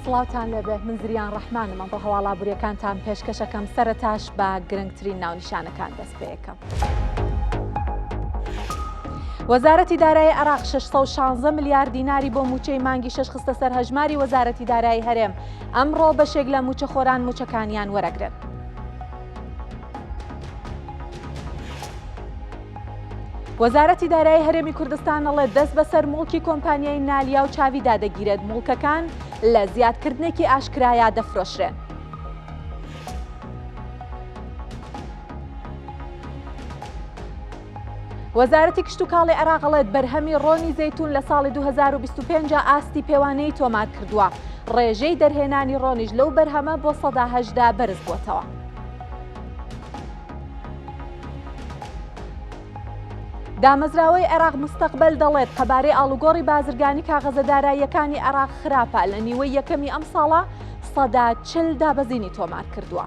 سڵاوتان لەبێ من زریان ڕەحمانم ئەمڕۆ هەواڵا بوریەکانتان پێشکەشەکەم سەرەتاش بە گرنگترین ناونیشانەکان دەست پێ یەکەم. وەزارەتی دارایی عێراق 616 ملیار دیناری بۆ موچەی مانگی 6 خستە سەر هەژماری وەزارەتی دارایی هەرێم ئەمڕۆ بەشێک لە موچەخۆران موچەکانیان وەرەگرن. وەزارەتی دارایی هەرێمی کوردستان ئەڵێت دەست بەسەر موڵکی کۆمپانیای نالیا و چاویدا دەگیرێت موڵکەکان لە زیادکردنێکی ئاشکرایە دەفرۆشرێن. وەزارەتی کشت و کاڵی عێراق ئەڵێت بەرهەمی ڕۆنی زەیتون لە ساڵی 2025 ئاستی پێوانەی تۆمار کردووە. ڕێژەی دەرهێنانی ڕۆنیش لەو بەرهەمە بۆ 180 بەرز بووەتەوە. دامەزراوەی عێراق مستەقبل دەڵێت قەبارەی ئاڵوگۆڕی بازرگانی کاغەزە داراییەکانی عێراق خراپە لە نیوەی یەکەمی ئەم ساڵە 140 دابەزینی تۆمار کردووە.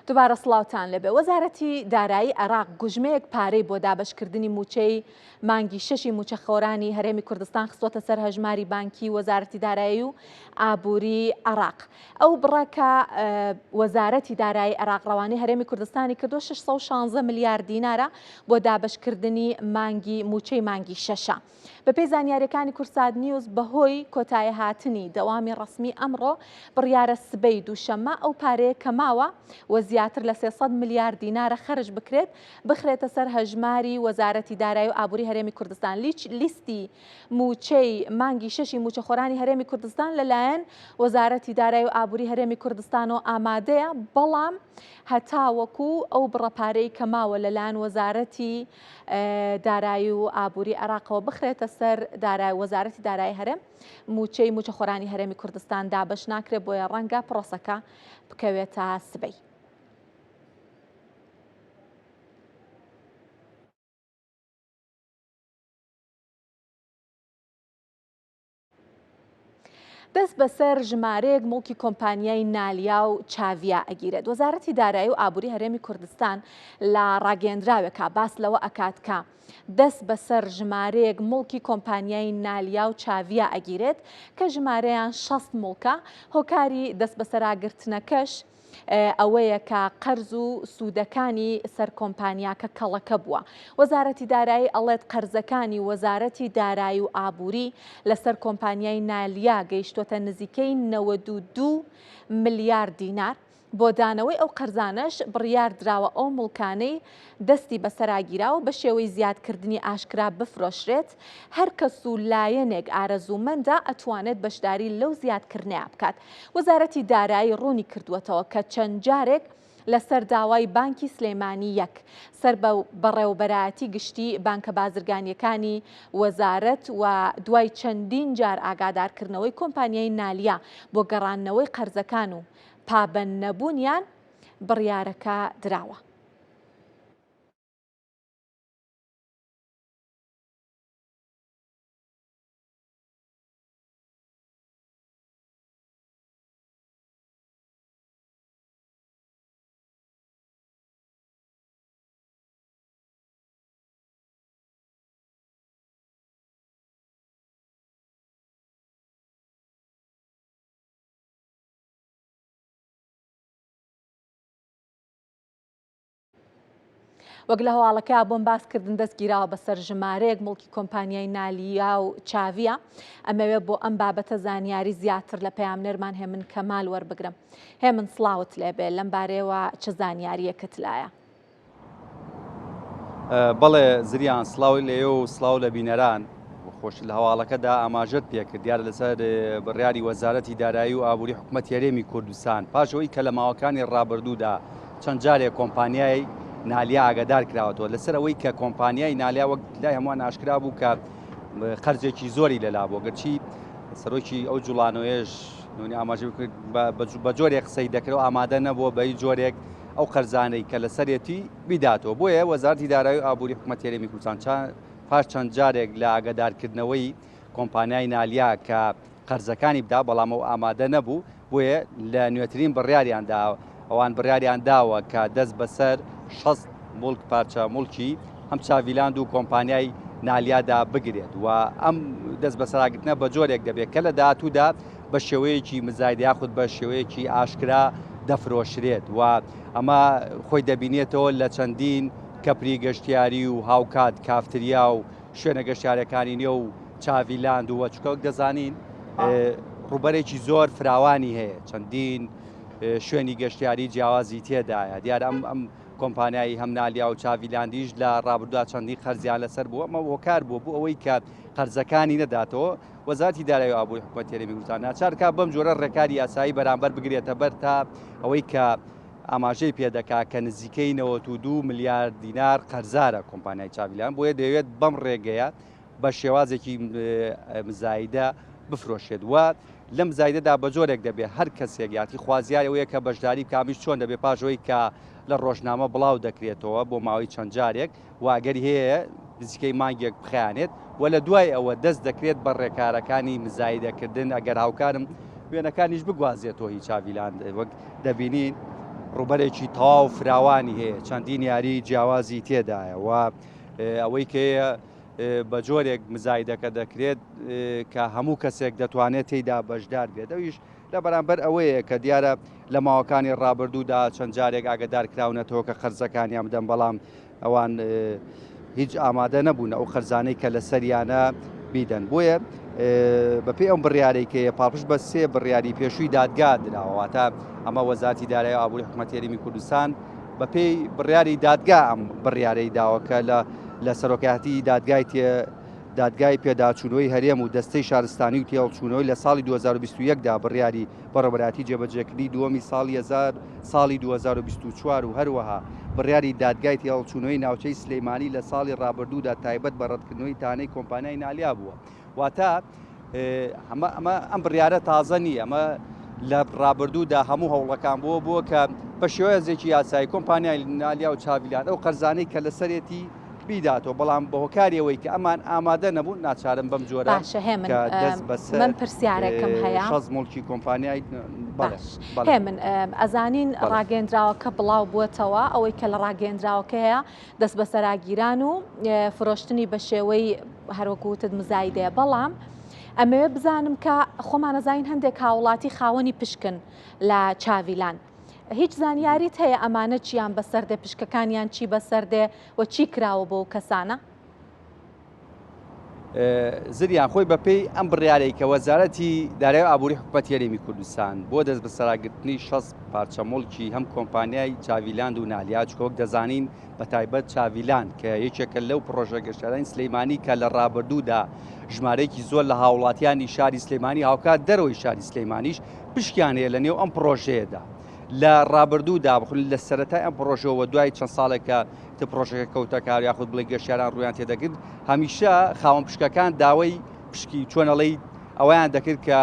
دووبارە سڵاوتان لەبێ. وەزارەتی دارایی عێراق گوژمەیەک پارەی بۆ دابەشکردنی موچەی مانگی 6 موچەخۆرانی هەرێمی کوردستان خستوەتە سەر هەژماری بانکی وەزارەتی دارایی و ئابووری عێراق. ئەو بڕەکە وەزارەتی دارایی عێراق ڕەوانەی هەرێمی کوردستانی کردو 616 ملیار دینارە بۆ دابەشکردنی موچەی مانگی 6. بەپێی زانیاریەکانی کورساد نیوز بەهۆی کۆتایی هاتنی دەوامی ڕسمی ئەمڕۆ بڕیارە سبەی دووشەممە ئەو پارەیە کەماوە و زیاتر لە 300 ملیار دینارە خەرج بکرێت بخرێتە سەر هەژماری وەزارەتی دارایی و ئابووری هەرێمی کوردستان. لیستی موچەی مانگی 6 موچەخۆرانی هەرێمی کوردستان لەلایەن وەزارەتی دارایی و ئابووری هەرێمی کوردستان و ئامادەیە، بەڵام هەتاوەکو ئەو بڕەپارەی کەماوە لەلایەن وەزارەتی دارایی و ئابووری عێراقەوە بخرێتە سەر وەزارەتی دارایی هەرێم موچەی موچەخۆرانی هەرێمی کوردستان دابەش ناکرێت بۆیە ڕەنگە پرۆسەکە بکەوێتە سبەی. دەست بەسەر ژمارەیەک موڵکی کۆمپانیای نالیا و چاویا ئەگیرێت. وەزارەتی دارایی و ئابووری هەرێمی کوردستان لە ڕاگەیەندراوێکە باس لەوە ئەکات کە دەست بەسەر ژمارەیەک موڵکی کۆمپانیای نالیا و چاویا ئەگیرێت کە ژمارەیان 6 موڵکە. هۆکاری دەست بەسەراگرتنەکەش ئەوەیە کە قەرز و سوودەکانی سەر کۆمپانیاکە کەڵەکە بووە. وەزارەتی دارایی ئەڵێت قەرزەکانی وەزارەتی دارایی و ئابووری لەسەر کۆمپانیای نالیا گەیشتوتە نزیکەی 92 ملیار دینار. بۆ دانەوەی ئەو قەرزانەش بڕیار دراوە ئەو موڵکانەی دەستی بەسەراگیراوە بە شێوەی زیادکردنی ئاشکرا بفرۆشرێت. هەر کەس و لایەنێک ئارەزوومەندە ئەتوانێت بەشداری لەو زیادکردنیە بکات. وەزارەتی دارایی ڕوونی کردووەتەوە کە چەند جارێک لەسەر داوای بانکی سلێمانی یەک سەر بەڕێوەبەرایەتی گشتی بانکە بازرگانیەکانی وەزارەت و دوای چەندین جار ئاگادارکردنەوەی کۆمپانیای نالیا بۆ گەڕانەوەی قەرزەکان و پابەند نەبوونیان بڕیارەکە دراوە. وەک لە هەواڵەکە بۆم باسکردن دەستگیراوە بەسەر ژمارەیەک موڵکی کۆمپانیای نالیا و چاویە. ئەمەوێ بۆ ئەم بابەتە زانیاری زیاتر لە پەیامنەرمان هێمن کەمال وەربگرم. هێمن سڵاوت لێبێ لەم بارەیەوە چ زانیاریەکەت لایە؟ بەڵێ زریان سڵاوی لێ و سڵاو لە بینەران خۆش لە هەواڵەکەدا ئاماژەت پێکرد دیارە لەسەر بڕیاری وەزارەتی دارایی و ئابووری حکوومەت هەرێمی کوردستان پاشەوەی کە لە ماوەکانی ڕابردوودا چەند جارێک کۆمپانیای نالیا ئاگادار کراوەتەوە لەسەر ئەوەی کە کۆمپانیای نالیا وەک لای هەمووان ئاشکرا بوو کە قەرزێکی زۆری لەلا بۆ گەرچی سەرۆکی ئەو جوڵانەوەیش ئاماژە کرد بە جۆرێک قسەی دەکرێت ئامادە نەبووە بە هیچ جۆرێک ئەو قەرزانەی کە لەسەرێتی بیداتەوە. بۆیە وەزارەتی دارایی و ئابووری حکوومەت هەرێمی کوردستان پاش چەند جارێک لە ئاگادارکردنەوەی کۆمپانیای نالیا کە قەرزەکانی بدا بەڵام ئەو ئامادە نەبوو بۆیە لە نوێترین بڕیاریاندا ئەوان بڕیاریان داوە کە دەست بەسەر مڵک پارچە مڵکی ئەم چاڤیلاند و کۆمپانیای نالیادا بگرێت و ئەم دەست بەسەراگرتنە بە جۆرێک دەبێت کە لە داهاتوودا بە شێوەیەکی مزایدە یاخود بە شێوەیەکی ئاشکرا دەفرۆشرێت و ئەمە خۆی دەبینێتەوە لە چەندین کەپری گەشتیاری و هاوکات کافتریا و شوێنە گەشتیارەکانی نێو و چاڤیلاند و وەچکۆک دەزانین ڕوبەرێکی زۆر فراوانی هەیە چەندین شوێنی گەشتیاری جیاوازی تێدایە دیار ئەم کۆمپانیایی هەم نالیا و چاڤیلاندیش لە ڕابردوودا چەندی خەرزیان لەسەر بووە ئەمە هۆکار بووە بۆ ئەوەی کە قەرزەکانی نەداتەوە وەزارەتی دارایی و ئابووری حکوومەتی هەرێمی کوردستان ناچار کا بەم جۆرە ڕێکاری یاسایی بەرامبەر بگرێتە بەر تا ئەوەی کە ئاماژەی پێدەکا کە نزیکەی 92 ملیارد دینار قەرزارە کۆمپانیای چاڤیلاند بۆیە دەوێت بەم ڕێگەیە بە شێوازێکی مزایدە بفرۆشێت وە لەم زایدەدا بە جۆرێک دەبێت هەر کەسێک یاتی خوازیارەوەیە کە بەشداری کامیش چۆن دەبێت پاشەوەی کە لە ڕۆژنامە بڵاو دەکرێتەوە بۆ ماوەی چەند جارێک واگەری هەیە نزیکەی مانگێک بخیانێت و لە دوای ئەوە دەست دەکرێت بە ڕێکارەکانی مزایدەکردن ئەگەر هاوکارم وێنەکانیش بگوازێتەوە هی چاڤیلاند وەک دەبینین ڕوبەرێکی تەواو فراوانی هەیە چەندین یاری جیاوازی تێدایە و ئەوەی کە بە جۆرێک مزایدەکە دەکرێت کە هەموو کەسێک دەتوانێت تێیدا بەشدار بێت ئەویش لە بەرامبەر ئەوەیە کە دیارە لە ماوەکانی ڕابردوودا چەند جارێک ئاگدار کراونەتەوە کە خەرزەکانیان بدەن بەڵام ئەوان هیچ ئامادە نەبوون ئەو خەرزانەی کە لە سەریانە بیدەن بۆیە بەپێی ئەم بڕیارێکەیە پاڵپشت بە سێ بڕیاری پێشووی دادگا درراوەواتە ئەمە وەزارەتی دارایی و ئابووری حکوومەتی هەرێمی کوردستان بەپێی بڕیاری دادگا ئەم بڕیارەی داوەکە لە سەرۆکایەتی دادگای پێداچوونەوەی هەرێم و دەستەی شارستانی و تێڵچوونەوەی لە ساڵی 2021دا بڕیاری بەڕێوەبەراتی جێبەجێکردنی دووەمی ساڵی 2024 و هەروەها بڕیاری دادگای تێڵچوونەوەی ناوچەی سلەیمانی لە ساڵی ڕابردوودا تایبەت بە ڕەتکردنەوەی تانەی کۆمپانیای نالیا بووە واتە ئەم بڕیارە تازە نیە ئەمە لە ڕابردوودا هەموو هەوڵەکان بووە کە بە شێوەیەزێکی یاسایی کۆمپانیای نالیا و چاڤیلاند ئەو قەرزانەی کە لەسەرێتی بیداتەوە بەڵام بە هۆکاریەوەی کە ئەمان ئامادە نەبوون ناچارم بەم جۆرە دەست بەسەر من پرسیارێکم هەیە شەز مڵکی کۆمپانیای هێ من ئەزانین ڕاگەندراوەکە بڵاو بووەتەوە ئەوەی کە لە ڕاگەندراوەکەیە دەست بەسەراگیران و فرۆشتنی بە شێوەی هەروەکوتت مزایدەیە بەڵام ئەمەوێ بزانم کە خۆمانەزانین هەندێک هاوڵاتی خاوەنی پشکن لە چاڤیلاند هیچ زانیاریت هەیە ئەمانە چیان بەسەردێ پشکەکانیان چی بەسەردێ و چی کراوە بۆ کەسانە؟ زریان خۆی بەپێی ئەم بڕیارەی کە وەزارەتی دارایی و ئابووری حکوومەتی هەرێمی کوردستان بۆ دەست بەسەراگرتنی 60 پارچە مڵکی هەم کۆمپانیای چاڤیلاند و نالیا چکۆک دەزانین بە تایبەت چاڤیلاند کە یەکێکە لەو پرۆژە گەشتیارانی سلەیمانی کە لە ڕابردوودا ژمارەیەکی زۆر لە هاوڵاتیانی شاری سلەیمانی هاوکات دەرەوەی شاری سلەیمانیش پشکیان هەیە لە نێو ئەم پرۆژەیەدا لە ڕابردوودا بخون لە سەرەتای ئەم پرۆژەوە دوای چەند ساڵێکە پرۆژەکە کەوتە کار یاخود بڵێ گەشتیاران ڕویان تێدەگرت هەمیشە خاوەن پشکەکان داوای پشکی چۆنەڵی ئەویان دەکرد کە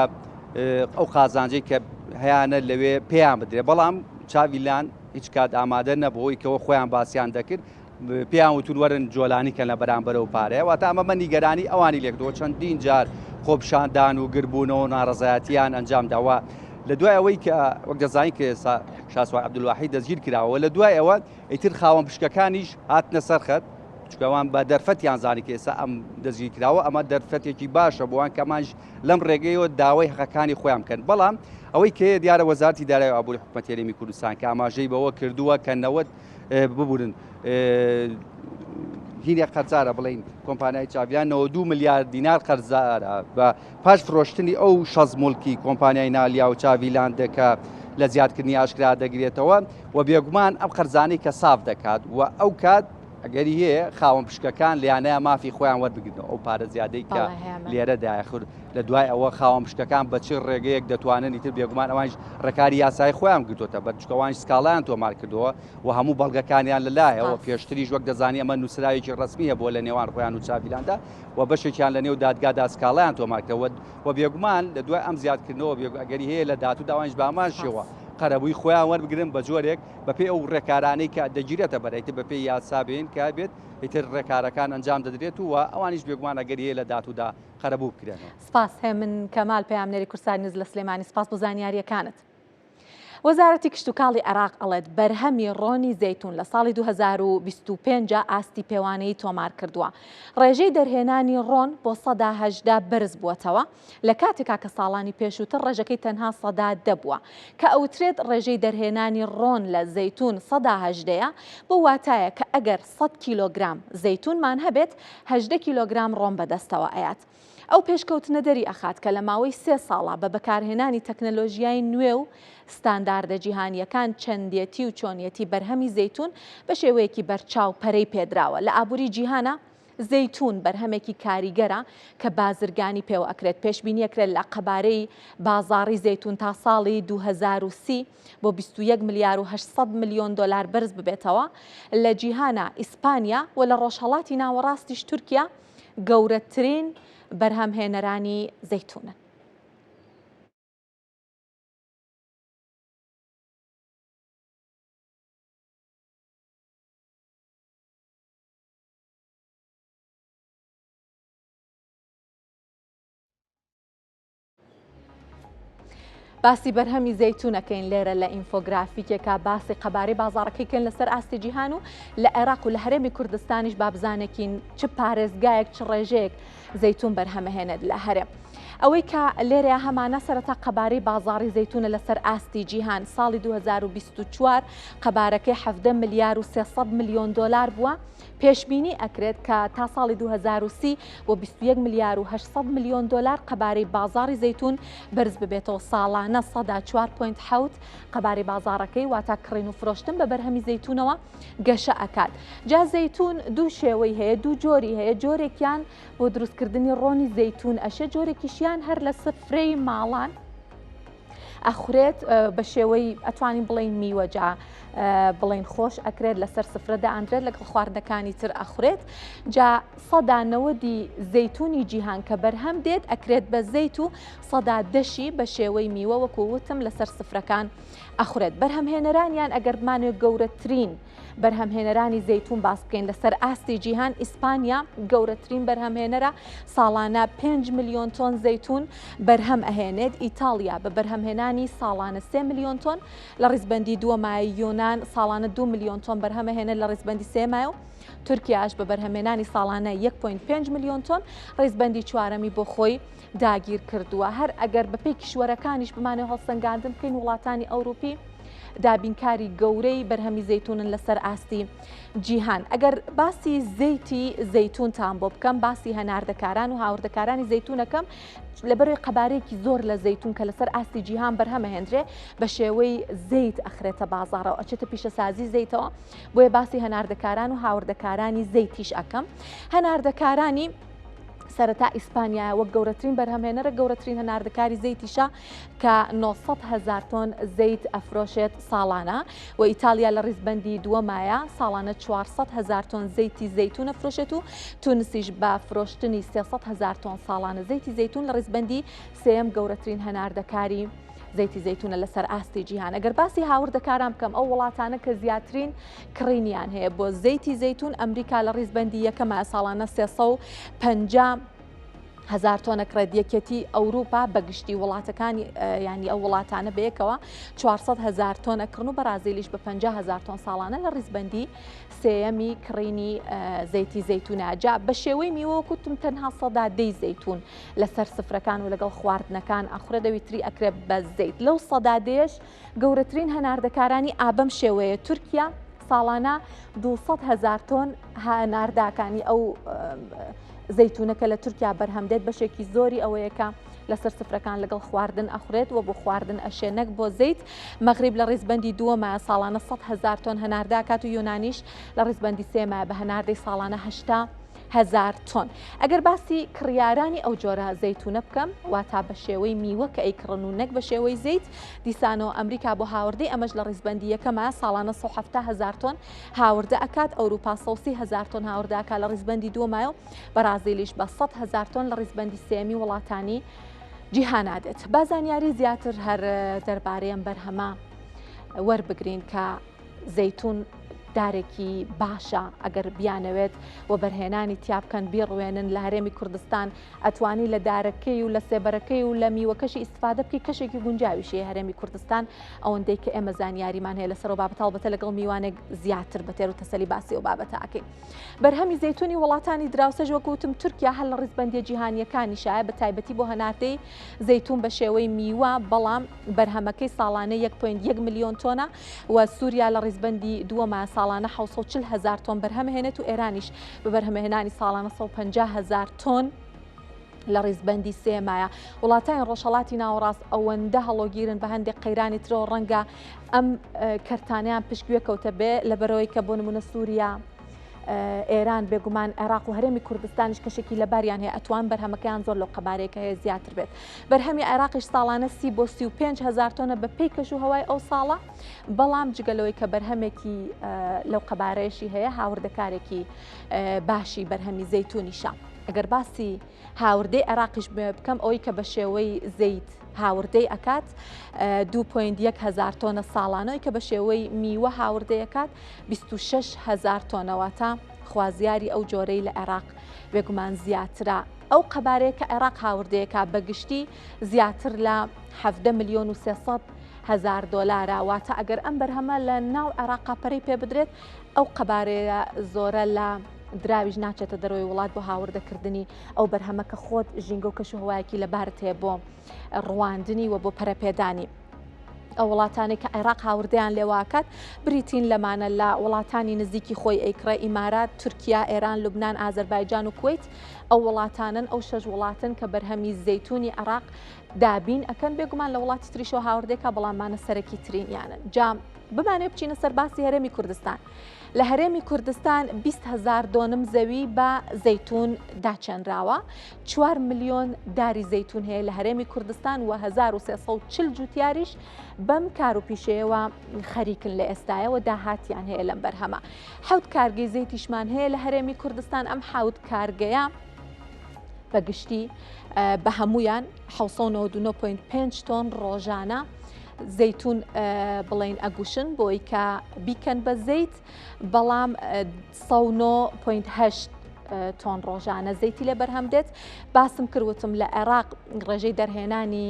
ئەو قازانجەی کە هەیەە لەوێ پێیان بدرێت بەڵام چاڤیلاند هیچ کات ئامادە نەبووەوەی کەەوە خۆیان باسییان دەکرد پێیان وتون وەرن جۆلانیکە لە بەرامبەرەوە پارەیە واتە ئەمە نیگەرانی ئەوانی لێکدەوە چەندین جار خۆپشاندان و گربوونەوە ناڕزایەتیان ئەنجام داوە لە دوای ئەوەی کە وەک دەزانین کە ئێستا شاسوار عەبدولواحید دەستگیر کراوە لە دوای ئەوە ئیتر خاوەن پشکەکانیش هاتنە سەرخەت چکەوان بە دەرفەتیان زانی کە ئێستا ئەم دەستگیر کراوە ئەمە دەرفەتێکی باشە بۆوان کەمانش لەم ڕێگەیەوە داوای حەقەکانی خۆیان بکەن بەڵام ئەوەی کە دیارە وەزارەتی دارایی و ئابووری حکوومەتی هەرێمی کوردستان کە ئاماژەی بەوە کردووە کە نەوەت ببورن هینێ قەرزارە بڵین کۆمپانیای چاڤیلاند 92 ملیارد دینار قەرزارە بە پاش فرۆشتنی ئەو 60 مڵکی کۆمپانیای نالیا و چاڤیلاندەکە لە زیادکردنی ئاشکرا دەگرێتەوە و بێگومان ئەم قەرزانەی کە ساف دەکات و ئەو کات ئەگەری هەیە خاوەن پشکەکان لیانەیە مافی خۆیان وەربگرنەوە ئەو پارە زیادەی کە لێرەدایە خور لە دوای ئەوە خاوەن پشکەکان بە چ ڕێگەیەک دەتوانن ئیتر بێگومان ئەوانش ڕێکاری یاسای خۆیان گرتوتە بە چکەوانش سکاڵیان تۆمار کردەوە و هەموو بەڵگەکانیان لەلایەوە پێشتریش وەک دەزانی ئەمە نووسراوێکی ڕسمیە بۆ لە نێوان خۆیان و چاڤیلاندا و بەشێکیان لە نێو دادگادا سکاڵیان تۆمارکردەوە و بێگومان لە دوای ئەم زیادکردنەوە ئەگەری هەیە لە داهاتوو داوانش بامان شێوە قەرەبووی خۆیان وەربگرن بە جۆرێک بەپێی ئەو ڕێکارانەی کە دەگیرێتە بەرەیتە بەپێی یاسا بێن کە بێت ئیتر ڕێکارەکان ئەنجام دەدرێت و ئەوانیش بێگومان ئەگەری هەیە لە داهاتوودا قەرەبوو بکرێنەوە. سپاس هێ من کەمال پەیامنەری کورسانی نز لە سلێمانی سپاس بۆ زانیاریەکانت. وەزارەتی کشتتوکاڵی عێراق ئەڵێت بەرهەمی ڕۆنی زەیتون لە ساڵی 2025 ئاستی پێوانەی تۆمار کردووە. ڕێژەی دەرهێنانی ڕۆن بۆ 118 بەرز بووەتەوە لە کاتێکا کە ساڵانی پێشووتر ڕێژەکەی تەنها 110 بووە کە ئەوترێت ڕێژەی دەرهێنانی ڕۆن لە زەیتون 118ەیە بۆ واتایە کە ئەگەر 100 کیلۆگرام زەیتونمان هەبێت 18 کیلۆگرام ڕۆن بەدەستەوە ئەیات. ئەو پێشکەوتنە دەری ئەخات کە لە ماوەی 3 ساڵە بە بەکارهێنانی تەکنەلۆژیای نوێ و ستانداردە جیهانیەکان چەندێتی و چۆنیەتی بەرهەمی زەیتون بە شێوەیەکی بەرچاو پەرەی پێدراوە. لە ئابووری جیهانە زەیتون بەرهەمێکی کاریگەرە کە بازرگانی پێوە ئەکرێت. پێشبینی ئەکرێت لە قەبارەی بازاڕی زەیتون تا ساڵی 2030 بۆ 21 ملیار و 800 ملیۆن دۆلار بەرز ببێتەوە. لە جیهانە ئیسپانیا و لە ڕۆژهەڵاتی ناوەڕاستیش تورکیا گەورەترین بەرهەمهێنەرانی زەیتونن. باسی بەرهەمی زەیتونەکەین لێرە لە ئینفۆگرافیکێکە باسی قەبارەی بازاڕەکەیکەن لەسەر ئاستی جیهان و لە عێراق و لە هەرێمی کوردستانیش بابزانێکین چ پارێزگایەک چ ڕێژەیەک زەیتون بەرهەمەهێنێت لە هەرێم. ئەوەی کە لێرە هەمانە سەرەتا قەبارەی بازاڕی زەیتونە لەسەر ئاستی جیهان. ساڵی 2024 قەبارەکەی 17 ملیار و 300 ملیۆن دۆلار بووە. پێشبینی ئەکرێت کە تا ساڵی 2030 بۆ 21 ملیار و 800 ملیۆن دۆلار قەبارەی بازاڕی زەیتون بەرز ببێتەوە. ساڵانە 4.7 قەبارەی بازاڕەکەی واتە کڕین و فرۆشتن بە بەرهەمی زەیتونەوە گەشە ئەکات. جا زەیتون دوو شێوەی هەیە، دوو جۆری هەیە. جۆرێکیان بۆ دروستکردنی ڕۆنی زەیتون ئەشە، جۆرێکیشیان هەر لە سفرەی ماڵان ئەخورێت بە شێوەی ئەتوانین بڵین میوەجا بڵین خۆش ئەکرێت لەسەر سفرەدا ئەندرێت لەگەڵ خواردنەکانی تر ئەخورێت. جا 90% زەیتونی جیهان کە بەرهەم دێت ئەکرێت بە زەیت و 10% بە شێوەی میوە وەکو وتم لەسەر سفرەکان ئەخورێت. بەرهەمهێنەرانیان ئەگەر بمانێت گەورەترین بەرهەمهێنەرانی زەیتون باس بکەین لەسەر ئاستی جیهان، ئیسپانیا گەورەترین بەرهەمهێنەرە، ساڵانە 5 ملیۆن تۆن زەیتون بەرهەم ئەهێنێت. ئیتالیا بە بەرهەمهێنانی ساڵانە 3 ملیۆن تۆن لە ڕیزبەندی 2 مای، یۆنان ساڵانە 2 ملیۆن تۆن بەرهەمەهێنێت لە ڕیزبەندی 3 مایە و تورکیاش بە بەرهەمهێنانی ساڵانە 1.5 ملیۆن تۆن ڕیزبەندی چوارەمی بۆ خۆی داگیر کردووە. هەر ئەگەر بەپێی کشوەرەکانیش بمانێت هەڵسەنگاندن بکەین وڵاتانی ئەوروپی دابینکاری گەورەی بەرهەمی زەیتونن لەسەر ئاستی جیهان. ئەگەر باسی زەیتی زەیتونتان بۆ بکەم، باسی هەناردەکاران و هاوردەکارانی زەیتونەکەم لەبەرەوەی قەبارەیەکی زۆر لە زەیتون کە لەسەر ئاستی جیهان بەرهەمەهێنرێ بە شێوەی زەیت ئەخرێتە بازاڕەوە، ئەچێتە پیشەسازی زەیتەوە. بۆیە باسی هەناردەکاران و هاوردەکارانی زەیتیش ئەەکەم. هەناردەکارانی سەرەتا ئیسپانیا وەک گەورەترین بەرهەمهێنەرە، گەورەترین هەناردەکاری زەیتیشە کە 900,000 تۆن زەیت ئەفرۆشێت ساڵانە، و ئیتالیا لە ڕیزبەندی 2 مایە ساڵانە 400,000 تۆن زەیتی زەیتون ئەفرۆشێت و تونسیش بە فرۆشتنی 300,000 تۆن ساڵانە زەیتی زەیتون لە ڕیزبەندی سێم گەورەترین هەناردەکاری زەیتی زەیتونە لەسەر ئاستی جیهان. ئەگەر باسی هاوردەکاران بکەم، ئەو وڵاتانە کە زیاترین کڕینیان هەیە بۆ زەیتی زەیتون، ئەمریکا لە ڕیزبەندی یەکەمە ساڵانە 350,000 تۆنە کرێت. یەکێتی ئەوروپا بەگشتی وڵاتەکانی ینی ئەو وڵاتانە بەیەکەوە 400,000 تۆنە کڕن و بەرازیلیش بە 50,000 تۆن ساڵانە لە ڕیزبەندی سێیەمی کڕینی زەیتی زەیتونە. جا بە شێوەی میوە کوتم تەنها 110 زەیتون لەسەر سفرەکان و لەگەڵ خواردنەکان ئەخورێ، دەویتری ئەکرێت بە زەیت. لەو 110ش گەورەترین هەناردەکارانی ئابەم شێوەیە. تورکیا ساڵانە 200,000 تۆن هەنارداکانی ئەو زەیتونەکە لە تورکیا بەرهەمدێت، بەشێکی زۆری ئەوەیەکە لەسەر سفرەکان لەگەڵ خواردن ئەخورێت و بۆ خواردن ئەشێنەک بۆ زەیت. مەغریب لە ڕیزبەندی 2 مایە ساڵانە 100,000 تۆن هەنارداکات و یۆنانیش لە ڕیزبەندی 3 مایە بە هەناردەی ساڵانە 80,000 تۆن. ئەگەر باسی کڕیارانی ئەو جۆرە زەیتونە بکەم، واتا بە شێوەی میوە کە ئەیکڕن و نەک بە شێوەی زەیت، دیسانەوە ئەمریکا بۆ هاوردەی ئەمەش لە ڕیزبەندی یەکەمە ساڵانە 170,000 تۆن هاوردە ئەکات. ئەوروپا 130,000 تۆن هاوردە ئەکات لە ڕیزبەندی 2 مایە و بەرازیلیش بە 100,000 تۆن لە ڕیزبەندی سێمی وڵاتانی جیهانادێت. بازانیاری زیاتر هەر دەربارەیەم بەرهەمە وەربگرین کە زەیتون هۆشدارێکی باشە ئەگەر بیانەوێت و بەرهێنانی تیا بکەن بیڕوێنن لە هەرێمی کوردستان ئەتوانی لە دارەکەی و لە سێبەرەکەی و لە میوەکەشی ئیسفادە بکەی کەشێکی گونجاویشی هەرێمی کوردستان ئەوەندەی کە ئێمە زانیاریمان هەیە لەسەر بابەت هەڵبەتە لەگەڵ میوانێک زیاتر بەتێر و تەسەلی باسی و بابەتاکەی بەرهەمی زەیتونی وڵاتانی دراوسەش وەکوتم تورکیا هەل لە ڕیزبەندیە جیهانیەکانی شایە بە تایبەتی بۆ هەناردەی زەیتون بە شێوەی میوە بەڵام بەرهەمەکەی ساڵانە 1.1 ملیۆن تۆنە و سووریا لە ڕیزبەندی دووەمە ساڵانە 740,000 تۆن بەرهەم هێنێت و ئێرانیش بە بەرهەمهێنانی ساڵانە 150,000 تۆن لە ڕیزبەندی سێمایە وڵاتانی ڕۆژهەڵاتی ناوەڕاست ئەوەندە هەڵۆگیرن بە هەندێک قەیرانی ترەوە ڕەنگە ئەم کەرتانیان پشتگوێ کەوتە بێ لەبەرەوەی کە بۆ نمونە سووریا ئێران بێگومان عێراق و هەرێمی کوردستانیش کەشێکی لە باریان هەیە ئەتوان بەرهەمەکەیان زۆر لەو قەبارەیەکە هەیە زیاتر بێت بەرهەمی عێراقیش ساڵانە 30 بۆ 35,000 تۆنە بە پێی کەش و هەوای ئەو ساڵە بەڵام جگەلەوەی کە بەرهەمێکی لەو قەبارەیەشی هەیە هاوردەکارێکی باشی بەرهەمی زەیتونیشە ئەگەر باسی هاوردەی عێراقیش بکەم ئەوەی کە بە شێوەی زەیت هاوردەی ئەکات 2.1 تۆنە ساڵانەوەی کە بە شێوەی میوە هاوردەیەکات 26,000 تۆنەواتە خوازیاری ئەو جۆرەی لە عێراق بێگومان زیاترە ئەو قەبارەیە کە عێراق هاوردەیەکە بەگشتی زیاتر لە 7,300,000 دۆلارە واتە ئەگەر ئەم بەرهەمە لە ناو عێراقا پەرەی پێ بدرێت ئەو قەبارەیە زۆرە لە دراویش ناچێتە دەرەوەی وڵات بۆ هاوردەکردنی ئەو بەرهەمەکە خۆت ژینگە و کەش و هەوایەکی لەبارت هەیە بۆ ڕواندنی و بۆ پەرەپێدانی ئەو وڵاتانی کە عێراق هاوردەیان لێواکات بریتین لەمانە لە وڵاتانی نزیکی خۆی ئەیکرە ئیمارات تورکیا ئێران لوبنان ئازەربایجان و کوێیت ئەو وڵاتانن ئەو شەش وڵاتن کە بەرهەمی زەیتونی عێراق دابین ئەکەن بێگومان لە وڵاتی تریشەوە هاوردێکە بەڵامانە سەرەکی ترینیانن جام بمانێ بچینە سەر باسی هەرێمی کوردستان لە هەرێمی کوردستان 20,000 دۆنم زەوی بە زەیتون داچەنراوە 4 ملیۆن داری زەیتون هەیە لە هەرێمی کوردستان و 1340 جوتیاریش بەم کار و پیشەیەوە خەریکن لە ئێستایەوە داهاتیان هەیە لەم بەرهەمە حەوت کارگەی زەیتیشمان هەیە لە هەرێمی کوردستان ئەم حەوت کارگەیە بەگشتی بە هەمویان 799.5 تۆن ڕۆژانە زەیتون بڵین ئەگوشن بۆی کە بیکەن بە زەیت بەڵام 109.8 تۆن ڕۆژانە زەیتی لە بەرهەم دێت باسم کردوتم لە عێراق ڕێژەی دەرهێنانی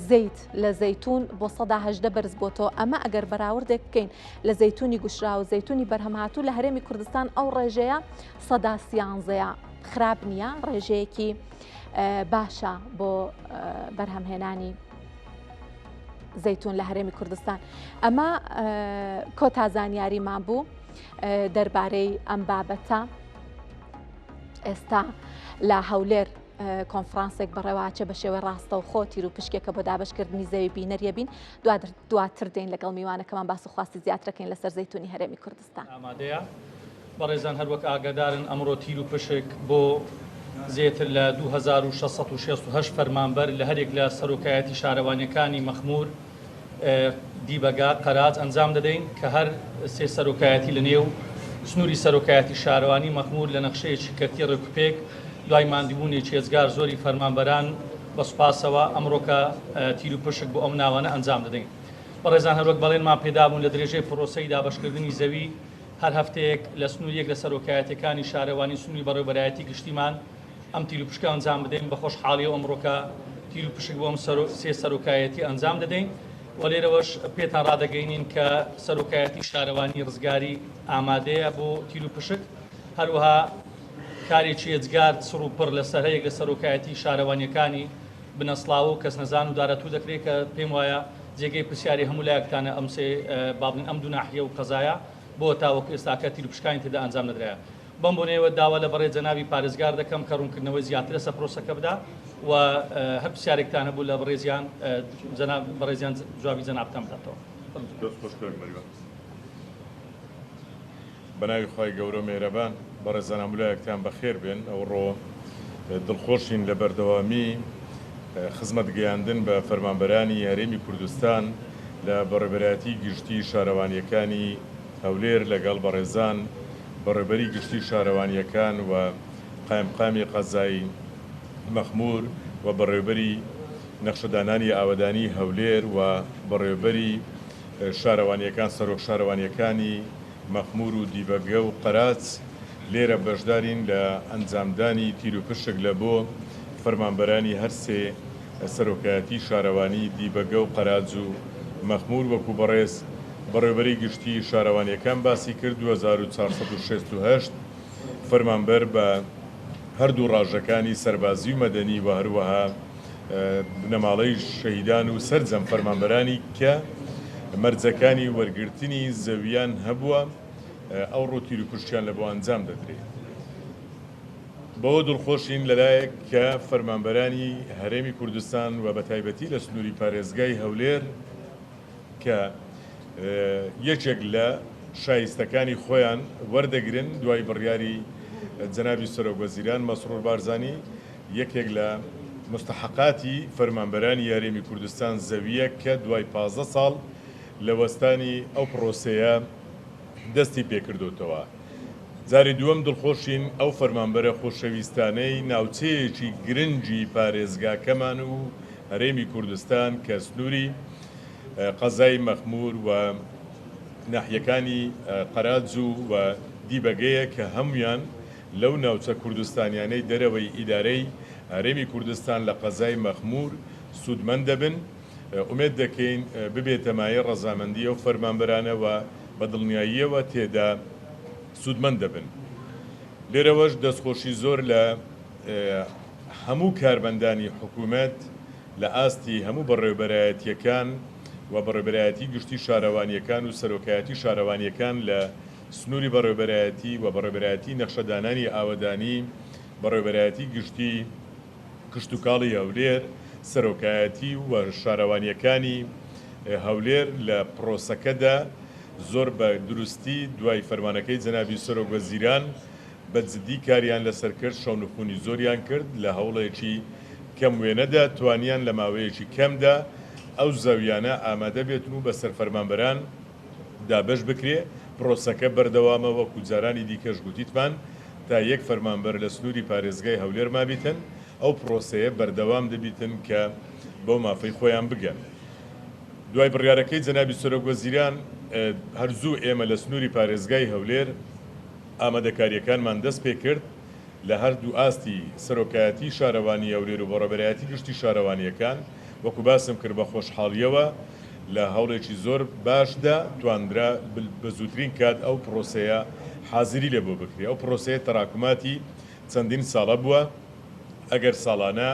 زەیت لە زەیتون بۆ 118 بەرز بۆتەوە ئەمە ئەگەر بەراوردێک بکەین لە زەیتونی گوشرا و زەیتونی بەرهەمهاتوو لە هەرێمی کوردستان ئەو ڕێژەیە 113 خراپ نییە ڕێژەیەکی باشە بۆ بەرهەمهێنانی زەیتون لە هەرێمی کوردستان ئەمە کۆتازانیاریمان بوو دەربارەی ئەم بابەتە ئێستا لە هەولێر کۆنفرانسێک بەڕێواچە بە شێوەی ڕاستە و خۆتیر و پشکێکە بۆ دابشکردنی زەوی بینەریە بین دواتر دێن لەگەڵ میوانەکەمان باس و خواستی زیاترەکەین لەسەر زەیتونی هەرێمی کوردستان ئامادەیە بەڕێزان هەروەک ئاگادارن ئەمڕۆ تیر و پشک بۆ زێتر لە 2668 فەرمانبەر لە هەرێک لە سەرۆکایەتی شارەوانیەکانی مەخمور دیبەگا قەرات ئەنجام دەدەین کە هەر سێ سەرۆکایەتی لە نێو سنووری سەرۆکایەتی شارەوانی مەخمور لە نەخشەیەکی کەرتی ڕێکوپێک دوای ماندووبوونێکی ێزگار زۆری فەرمانبەران بە سوپاسەوە ئەمڕۆکە تیر و پشک بۆ ئەم ناوانە ئەنجام دەدەین بەڕێزان هەروەک بەڵێنمان پێدابوون لە درێژەی پرۆسەی دابشکردنی زەوی هەر هەفتەیەک لە سنووریەک لە سەرۆکایەتەکانی شارەوانی سنووری بەڕێوەبەرایەتی گشتیمان ئەم تیر و پشکە ئەنجام بدەین بە خۆشحاڵی و ئەمڕۆکە تیر و پشک بۆ ئەم سێ سەرۆکایەتی ئەنجام دەدەین و لێرەوەش پێتان ڕادەگەینین کە سەرۆکایەتی شارەوانی ڕزگاری ئامادەیە بۆ تیر و پشک هەروەها کارێکی ێجگار سڕ و پڕ لەسەر هەیەک لە سەرۆکایەتی شارەوانیەکانی بنەسڵاو و کەس نەزان و دارەتوو دەکرێت کە پێم وایە جێگەی پرسیاری هەموو لایەکتانە ئەم سێ بابلین ئەم دوو ناحیە و قەزایە بۆ تاوەکو ئێستاکە تیر و پشکانی تێدا ئەنجام نەدرایە بەم بۆنەوە داوا لە بەڕێ جەنابی پارێزگار دەکەم کە ڕوونکردنەوەی زیاتر لەسەر پرۆسەکە بدا و هەر پرسیارێکتان هەبوو لە بەڕێزیان بەڕێزیان جوابی جەنابتان بداتەوە. بەناوی خی گەورە مێرەبان بەڕێزان هەمولایەکتان بەخێر بێن ئەو ڕۆ دڵخۆشین لە بەردەوامی خزمەت گەیاندن بە فەرمانبەرانی هەرێمی کوردستان لە بەڕێبەرایەتی گشتی شارەوانیەکانی هەولێر لەگەڵ بەڕێزان بەڕێبەری گشتی شارەوانیەکان و قایمقامی قەزایی مەخمور و بەڕێبەری نەخشەدانانی ئاوەدانی هەولێر و بەڕێبەری شارەوانیەکان سەرۆک شارەوانیەکانی مەخمور و دیبەگە و قەراچ لێرە بەشدارین لە ئەنجامدانی تیرروپشک لە بۆ فەرمانبەرانی هەر سێ سەرۆکایەتی شارەوانی دیبەگە و قەراج و مەخمور وەکو بەڕێز بەڕێوەبەری گشتی شارەوانیەکان باسی کرد 2468 فەرمانبەر بە هەردوو ڕاژەکانی سەربازی و مەدەنی و هەروەها بنەماڵەی شەهیدان و سەرجەم فەرمانبەرانی کە مەرجەکانی وەرگرتنی زەویان هەبووە ئەو ڕۆ تیرروپشتیان لە بۆ ئەنجام دەدرێت. بەوە دڵخۆشین لەلایەک کە فەرمانبەرانی هەرێمی کوردستان و بە تایبەتی لە سنووری پارێزگای هەولێر کە یەکێک لە شایستەکانی خۆیان وەردەگرن دوای بڕیاری جەنابی سەرۆکوەزیران مەسرور بارزانی یەکێک لە مستحقاتی فەرمانبەرانی هەرێمی کوردستان زەویە کە دوای 15 ساڵ لە وەستانی ئەو پرۆسەیە دەستی پێکردوتەوە. جاری دووەم دڵخۆشین ئەو فەرمانبەرە خۆشەویستانەی ناوچەیەکی گرنگی پارێزگاکەمان و هەرێمی کوردستان کە سنووری قەزای مەخمور و ناحیەکانی قەراج و دیبەگەیە کە هەمویان لەو ناوچە کوردستانیانەی دەرەوەی ئیدارەی هەرێمی کوردستان لە قەزای مەخمور سوودمەند دەبن. ئومێد دەکەین ببێتە مایە ڕەزامەندی ئەو فەرمانبەرانەوە بە دڵنیاییەوە تێدا سوودمەند دەبن. لێرەوەش دەستخۆشی زۆر لە هەموو کاربەندانی حکوومەت لە ئاستی هەموو بەڕێوەبەرایەتیەکان و بەڕێوەبەرایەتی گشتی شارەوانیەکان و سەرۆکایەتی شارەوانیەکان لە سنووری بەڕێوەبەرایەتی و بەڕێوەبەرایەتی نەخشەدانانی ئاوەدانی بەڕێوەبەرایەتی گشتی کشتتوکاڵی هەولێر سەرۆکایەتی و شارەوانیەکانی هەولێر لە پرۆسەکەدا زۆر بە دروستی دوای فەرمانەکەی جەنابی سەرۆکوەزیران بە جددی کاریان لەسەر کرد شەونخوونی زۆریان کرد لە هەوڵێکی کەم وێنەدا توانیان لە ماوەیەکی کەمدا ئەو زەویانە ئامادە بێتن و بەسەر فەرمانبەران دابش بکرێ پرۆسەکە بەردەوامە وەکو جارانی دیکەش گوتیتمان تا یەک فەرمانبەر لە سنووری پارێزگای هەولێر مابیتن ئەو پرۆسەیە بەردەوام دەبیتن کە بۆ مافەی خۆیان بگەن. دوای بڕیارەکەی جەنابی سەرۆکوەزیران هەرزوو ئێمە لە سنووری پارێزگای هەولێر ئامادەکاریەکانمان دەست پێ کرد لە هەردوو ئاستی سەرۆکایەتی شارەوانی هەولێر و بەڕێوەبەرایەتی گشتی شارەوانیەکان وەکو باسم کرد بە خۆشحاڵیەوە لە هەوڵێکی زۆر باشدا توانرا بە زووترین کات ئەو پرۆسەیە حازری لێ بۆ بکرێ. ئەو پرۆسەیە تەراکماتی چەندین ساڵە بووە. ئەگەر ساڵانە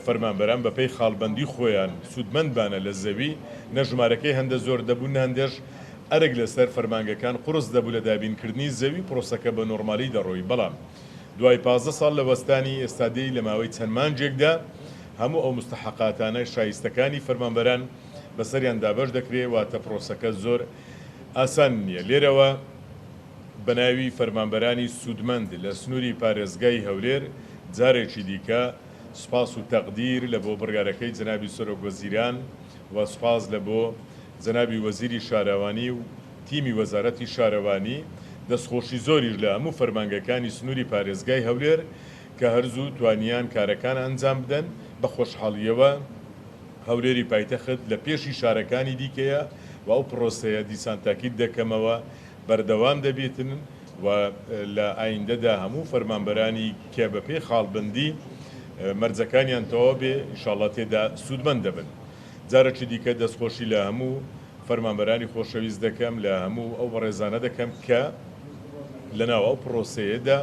فەرمانبەران بەپێی خاڵبەندی خۆیان سوودمەندبانە لە زەوی نەژمارەکەی هەندە زۆر دەبوو هەندێش ئەرێک لەسەر فەرمانگەکان قورس دەبوو لە دابینکردنی زەوی پرۆسەکە بە نۆرمالی دەڕۆی. بەڵام دوای 15 ساڵ لە وەستانی ئێستادەی لە ماوەی چەند مانجێکدا هەموو ئەو مستحقاتانە شایستەکانی فەرمانبەران بەسەریان دابەش دەکرێت واتە پرۆسەکە زۆر ئاسان نییە. لێرەوە بە ناوی فەرمانبەرانی سوودمەند لە سنووری پارێزگای هەولێر جارێکی دیکە سوپاس و تەقدیر لە بۆ بڕیارەکەی جەنابی سەرۆکوەزیران و سوپاس لە بۆ جەنابی وەزیری شارەوانی و تیمی وەزارەتی شارەوانی دەستخۆشی زۆریش لە هەموو فەرمانگەکانی سنووری پارێزگای هەولێر کە هەرزوو توانیان کارەکان ئەنجام بدەن بە خۆشحاڵیەوە. هەولێری پایتەخت لە پێشی شارەکانی دیکەیە و ئەو پرۆسەیە دیسان تاکید دەکەمەوە بەردەوام دەبێتن و لە ئایندەدا هەموو فەرمانبەرانی کە بەپێی خاڵبندی مەرجەکانیان تەواو بێ ئینشاڵڵا تێدا سوودمەند دەبن. جارێکی دیکە دەستخۆشی لە هەموو فەرمانبەرانی خۆشەویست دەکەم لە هەموو ئەو بەڕێزانە دەکەم کە لەناو ئەو پرۆسەیەدا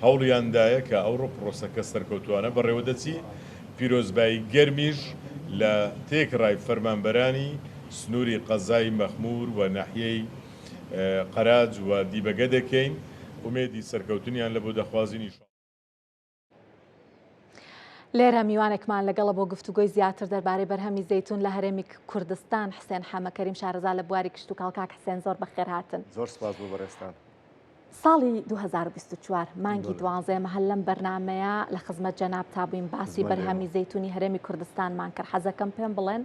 هەوڵیاندایە کە ئەو ڕۆ پرۆسەکە سەرکەوتوانە بەڕێوە دەچی. پیرۆزبایی گەرمیش لە تێکڕای فەرمانبەرانی سنووری قەزای مەخمور و ناحیەی قەراج و دیبەگە دەکەین. ئومێدی سەرکەوتنیان لە بۆ دەخوازینی لێرە میوانێکمان لەگەڵە بۆ گفتوگۆی زیاتر دەربارەی بەرهەمی زەیتون لە هەرێمی کوردستان حسێن حەمەکەریم شارەزا لە بواری کشتتوکاڵ. کاک حسێن زۆر بەخێر هاتن. زۆر سپاس بۆ بەڕێستان. ساڵی 2024 مانگی 12 مەهەل لەم بەرنامەیە لە خزمەت جەناب تابووین باسی بەرهەمی زەیتونی هەرێمی کوردستانمان کرد. حەزەکەم پێم بڵێن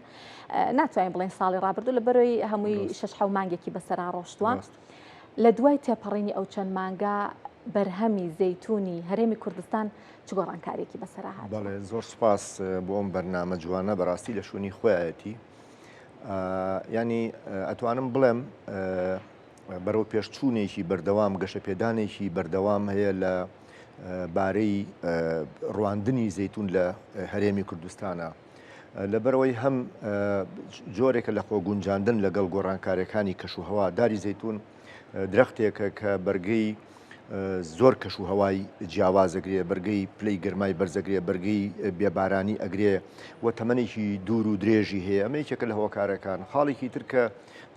ناتوانین بڵێن ساڵی ڕابردوو لە بەرەوەی هەمووی 6 مانگێکی بەسەرا ڕۆشتووە. لە دوای تێپەڕینی ئەو چەند مانگا بەرهەمی زەیتونی هەرێمی کوردستان چ گۆڕانکاریەکی بەسەرا هات؟ بەڵێ زۆر سپاس بۆ ئەم بەرنامە جوانە بەڕاستی لە شوێنی خۆیەتی. ینی ئەتوانم بڵێم بەرەو پێشچوونێکی بەردەوام گەشە پێدانێکی بەردەوام هەیە لە بارەی ڕواندنی زەیتون لە هەرێمی کوردستانە لەبەرەوەی هەم جۆرێکە لە خۆگونجاندن لەگەڵ گۆڕانکاریەکانی کەشوهەوا داری زەیتون درەختێکە کە بەرگەی زۆر کەشوهەوای جیاوازەگرێ بەرگەی پلەی گرمای بەرزەگرێ بەرگەی بێبارانی ئەگرێ و تەمەنێکی دوور و درێژی هەیە ئەمە یەکێکە لە هەواکارەکان خاڵێکی ترکە